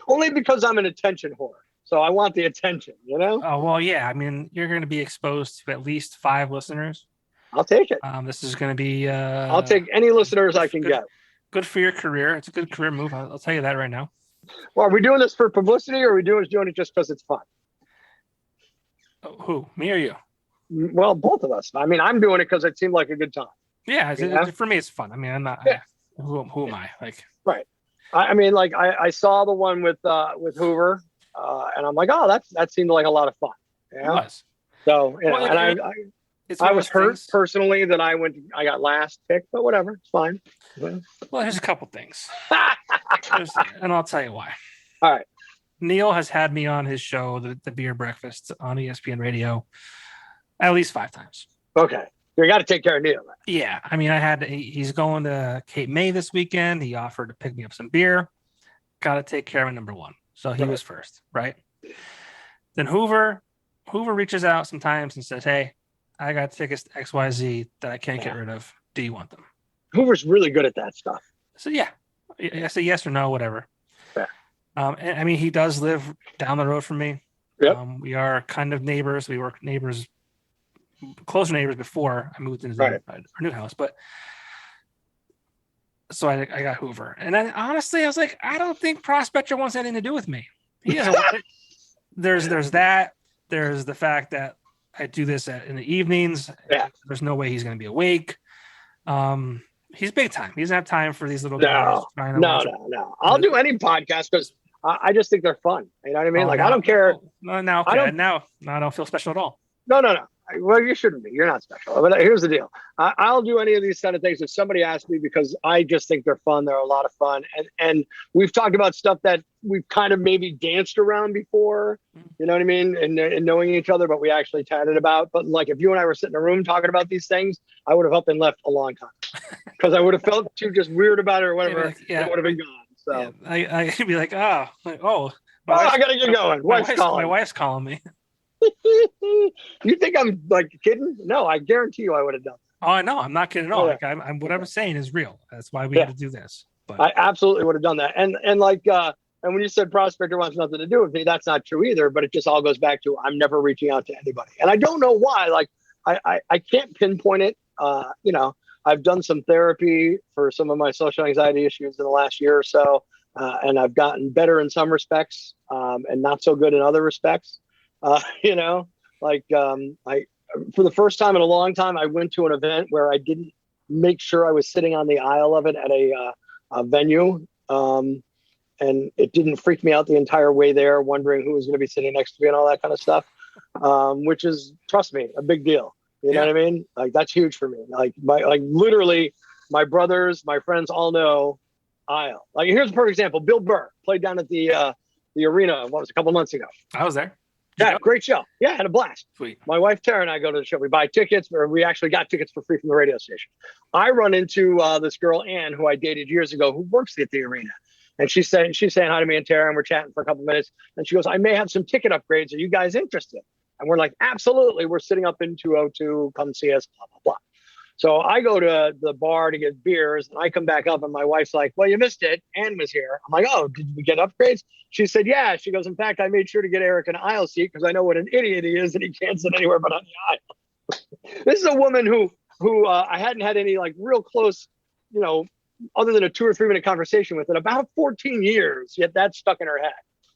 Only because I'm an attention whore. So I want the attention, you know? Oh, well, yeah. I mean, you're going to be exposed to at least 5 listeners. I'll take it. This is going to be. I'll take any listeners I can get. Good for your career. It's a good career move. I'll tell you that right now. Well, are we doing this for publicity, or are we doing it just because it's fun? Who? Me or you? Well, both of us. I mean, I'm doing it because it seemed like a good time. Yeah, for me, it's fun. I mean, I'm not. Yeah. Who am I? Like, right. I mean, like I saw the one with Hoover, and I'm like, oh, that seemed like a lot of fun. Yeah? It was. So, well, and I was hurt personally that I got last pick, but whatever, it's fine. Well, there's a couple things, and I'll tell you why. All right. Neil has had me on his show, the Beer Breakfast on ESPN Radio, at least 5 times. Okay. You got to take care of Neil. Yeah. I mean, he's going to Cape May this weekend. He offered to pick me up some beer. Got to take care of number one. So he was first, right? Then Hoover reaches out sometimes and says, hey, I got tickets to XYZ that I can't get rid of. Do you want them? Hoover's really good at that stuff. So, yeah. I say yes or no, whatever. Yeah. And, I mean, he does live down the road from me. Yep. We are kind of neighbors. We were closer neighbors before I moved into our new house. But so I got Hoover. And then, honestly, I was like, I don't think Prospector wants anything to do with me. He doesn't want it. There's that. There's the fact that I do this in the evenings. Yeah. There's no way he's going to be awake. He's big time. He doesn't have time for these little guys. No. I'll do any podcast because I just think they're fun. You know what I mean? I don't care. No, I don't feel special at all. No. Well, you shouldn't be. You're not special. But here's the deal. I'll do any of these kind of things if somebody asks me because I just think they're fun. They're a lot of fun. And we've talked about stuff that we've kind of maybe danced around before, you know what I mean? And knowing each other, but we actually chatted about. But like if you and I were sitting in a room talking about these things, I would have up and left a long time because I would have felt too just weird about it or whatever. Yeah. It would have been gone. So I'd be like, I got to get going. My wife's calling me. You think I'm like kidding? No, I guarantee you I would have done that. Oh, I know. I'm not kidding at all. Like I'm what I'm saying is real. That's why we had to do this. But I absolutely would have done that. And when you said Prospector wants nothing to do with me, that's not true either. But it just all goes back to I'm never reaching out to anybody. And I don't know why. Like I can't pinpoint it. I've done some therapy for some of my social anxiety issues in the last year or so. And I've gotten better in some respects and not so good in other respects. For the first time in a long time, I went to an event where I didn't make sure I was sitting on the aisle of it at a venue. And it didn't freak me out the entire way there, wondering who was going to be sitting next to me and all that kind of stuff, which is, trust me, a big deal. You know what I mean? Like, that's huge for me. Literally, my brothers, my friends all know aisle. Like, here's a perfect example. Bill Burr played down at the arena, a couple months ago. I was there. Yeah, great show. Yeah, had a blast. Sweet. My wife Tara and I go to the show. We buy tickets, or we actually got tickets for free from the radio station. I run into this girl Ann, who I dated years ago, who works at the arena, and she's saying hi to me and Tara, and we're chatting for a couple minutes. And she goes, "I may have some ticket upgrades. Are you guys interested?" And we're like, "Absolutely. We're sitting up in 202. Come see us." Blah blah blah. So I go to the bar to get beers, and I come back up, and my wife's like, "Well, you missed it. Ann was here." I'm like, "Oh, did we get upgrades?" She said, "Yeah." She goes, "In fact, I made sure to get Eric an aisle seat because I know what an idiot he is, and he can't sit anywhere but on the aisle." This is a woman who I hadn't had any like real close, other than a 2 or 3 minute conversation with in about 14 years. Yet that's stuck in her head.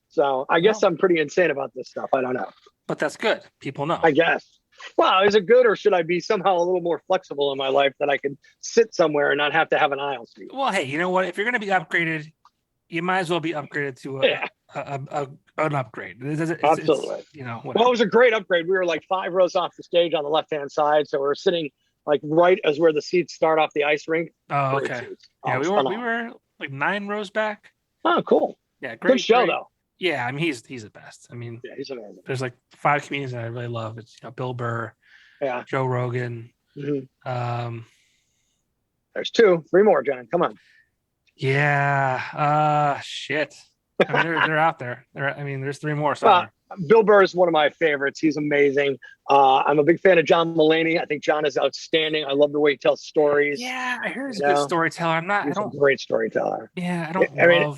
So I guess I'm pretty insane about this stuff. I don't know. But that's good. People know. I guess. Well, is it good, or should I be somehow a little more flexible in my life that I can sit somewhere and not have to have an aisle seat? Well, hey, you know what? If you're going to be upgraded, you might as well be upgraded to an upgrade. Absolutely. Well, it was a great upgrade. We were like 5 rows off the stage on the left-hand side, so we were sitting like right as where the seats start off the ice rink. Oh, okay. Yeah, we were like 9 rows back. Oh, cool. Yeah, great. Good show though. Yeah, I mean he's the best. I mean, yeah, he's amazing. There's like 5 comedians that I really love. It's Bill Burr, Joe Rogan. Mm-hmm. There's 2, 3 more, John. Come on. Yeah. Shit. I mean, they're out there. There's 3 more. Somewhere. Bill Burr is one of my favorites. He's amazing. I'm a big fan of John Mulaney. I think John is outstanding. I love the way he tells stories. Yeah, I heard he's a good storyteller. He's a great storyteller. Yeah, I mean,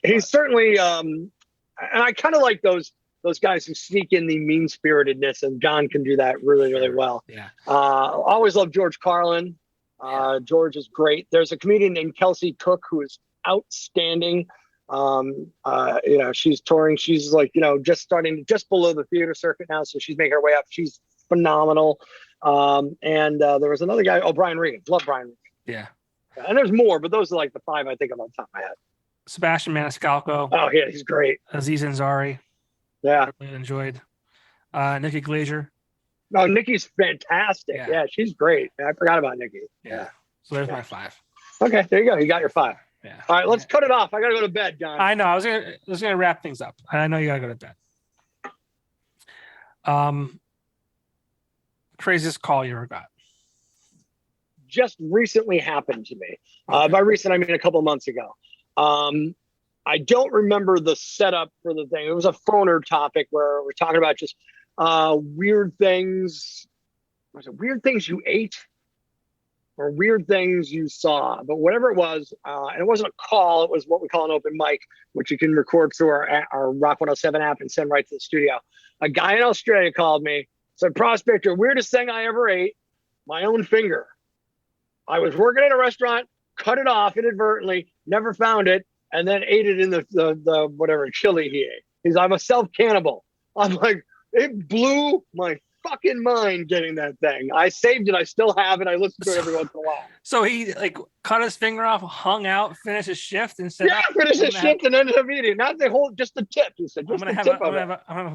he's certainly, and I kind of like those guys who sneak in the mean-spiritedness, and John can do that really, really well. Yeah. Always love George Carlin. George is great. There's a comedian named Kelsey Cook who is outstanding. She's touring. She's like, just starting just below the theater circuit now, so she's making her way up. She's phenomenal. And there was another guy, Brian Regan. Love Brian Regan. Yeah. And there's more, but those are like the 5 I think of on top of my head. Sebastian Maniscalco. Oh yeah, he's great. Aziz Ansari. Yeah. I really enjoyed. Nikki Glazer. No, Nikki's fantastic. Yeah, she's great. I forgot about Nikki. Yeah. So there's my 5. Okay, there you go. You got your 5. Yeah. All right, let's cut it off. I gotta go to bed, John. I know. I was gonna wrap things up. I know you gotta go to bed. Craziest call you ever got? Just recently happened to me. By recent, I mean a couple months ago. I don't remember the setup for the thing. It was a phoner topic where we're talking about just weird things. Was it weird things you ate? Or weird things you saw, but whatever it was, and it wasn't a call, it was what we call an open mic, which you can record through our Rock 107 app and send right to the studio. A guy in Australia called me, said, Prospector, weirdest thing I ever ate, my own finger. I was working at a restaurant, cut it off inadvertently, never found it, and then ate it in the whatever chili he ate. I'm a self-cannibal. I'm like, it blew my fucking mind getting that thing. I saved it. I still have it. I listen to it every once in a while. So he cut his finger off, hung out, finished his shift, and said, finished his shift and ended up eating. Not the whole, just the tip. He said, I'm gonna have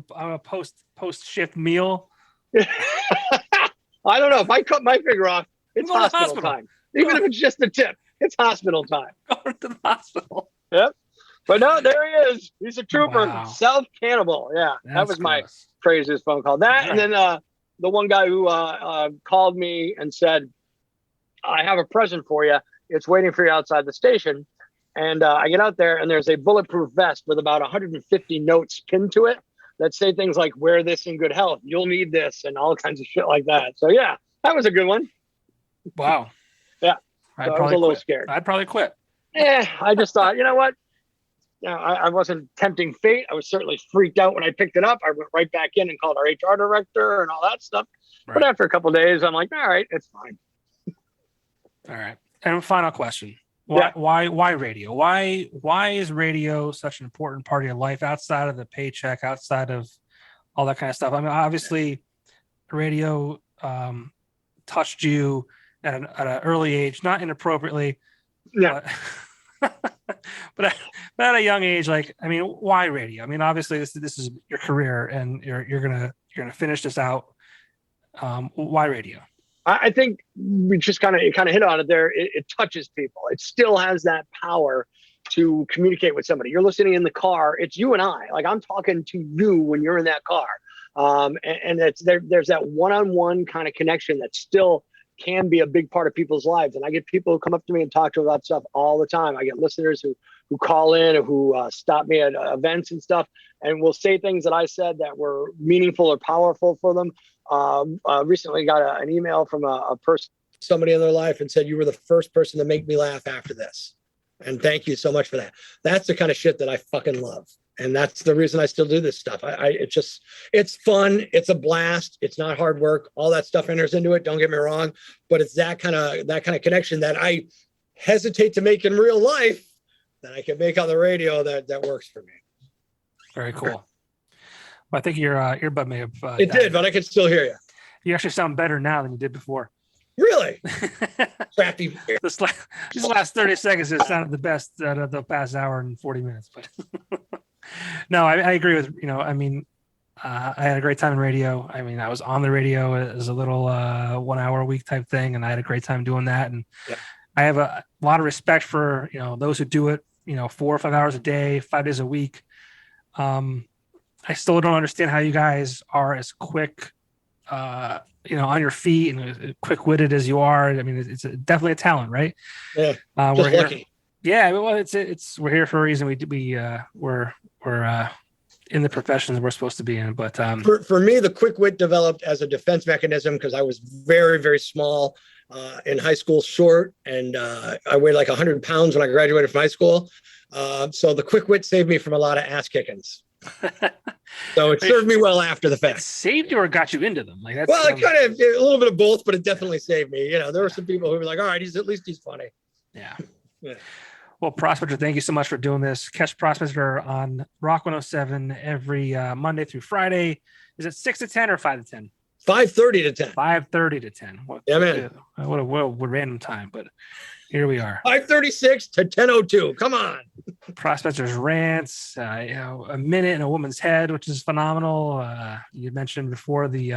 a post shift meal. I don't know. If I cut my finger off, it's hospital time. Even if it's just the tip, it's hospital time. Going to the hospital. Yep. But no, there he is. He's a trooper. Wow. Self-cannibal. Yeah. That was my craziest phone call. And then the one guy who called me and said, I have a present for you. It's waiting for you outside the station. And I get out there and there's a bulletproof vest with about 150 notes pinned to it that say things like, wear this in good health. You'll need this and all kinds of shit like that. So yeah, that was a good one. Wow. Yeah. I was a little scared. I'd probably quit. Yeah. I just thought, you know what? I wasn't tempting fate. I was certainly freaked out when I picked it up. I went right back in and called our HR director and all that stuff. Right. But after a couple of days, I'm like, all right, it's fine. All right. And final question. Why radio? Why is radio such an important part of your life outside of the paycheck, outside of all that kind of stuff? I mean, obviously radio touched you at an early age, not inappropriately. Yeah. But at a young age, why radio? I mean, obviously this is your career, and you're gonna finish this out. Why radio? I think we just kind of hit on it there. It touches people. It still has that power to communicate with somebody. You're listening in the car. It's you and I. Like I'm talking to you when you're in that car, and it's there's that one-on-one kind of connection that still can be a big part of people's lives. And I get people who come up to me and talk to me about stuff all the time. I get listeners who call in or who stop me at events and stuff and will say things that I said that were meaningful or powerful for them. Recently got an email from a person, somebody in their life, and said, you were the first person to make me laugh after this. And thank you so much for that. That's the kind of shit that I fucking love. And that's the reason I still do this stuff. It's fun. It's a blast. It's not hard work. All that stuff enters into it. Don't get me wrong, but it's that kind of connection that I hesitate to make in real life that I can make on the radio that works for me. Very cool. Well, I think your earbud may have. It did, but I can still hear you. You actually sound better now than you did before. Really? Crappy. These last 30 seconds has sounded the best out of the past hour and 40 minutes. But no, I agree with, I had a great time in radio. I mean, I was on the radio as a little 1 hour a week type thing, and I had a great time doing that. And I have a lot of respect for, those who do it, 4 or 5 hours a day, 5 days a week. I still don't understand how you guys are as quick, on your feet and quick-witted as you are. I mean, it's definitely a talent, right? Yeah, we're lucky. Yeah, well, it's we're here for a reason. We're in the professions we're supposed to be in. But for me, the quick wit developed as a defense mechanism because I was very, very small in high school, short, and I weighed like 100 pounds when I graduated from high school. So the quick wit saved me from a lot of ass kickings. So it served me well after the fact. It saved you or got you into them? Like, that's, well, it kind of a little bit of both, but it definitely saved me. There were some people who were like, all right, at least he's funny. Yeah. Yeah. Well, Prospector, thank you so much for doing this. Catch Prospector on Rock 107 every Monday through Friday. Is it 6 to 10 or 5 to 10? 5:30 to 10. 5:30 to 10. Yeah, man. What a random time, but here we are. 5:36 to 10:02. Come on. Prospector's rants, a minute in a woman's head, which is phenomenal. You mentioned before the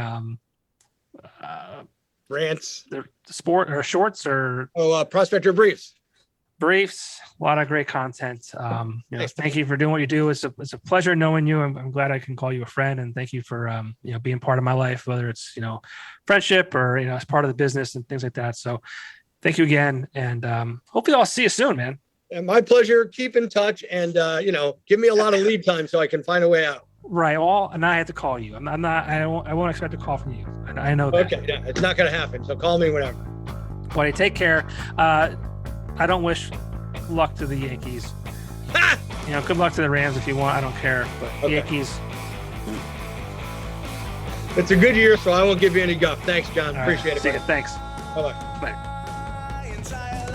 rants, the sport or shorts or Prospector briefs. Briefs, a lot of great content. Thank you for doing what you do. It's a pleasure knowing you. I'm glad I can call you a friend, and thank you for being part of my life, whether it's friendship or as part of the business and things like that. So thank you again, and hopefully I'll see you soon, man. And my pleasure. Keep in touch, and give me a lot of lead time so I can find a way out. Right. Well, and I have to call you. I won't expect a call from you. I know that. Okay. Yeah, it's not going to happen. So call me whenever. Buddy, take care. I don't wish luck to the Yankees. Good luck to the Rams if you want. I don't care. But okay. Yankees. It's a good year, so I won't give you any guff. Thanks, John. Appreciate it. See you. Thanks. Bye-bye. Bye.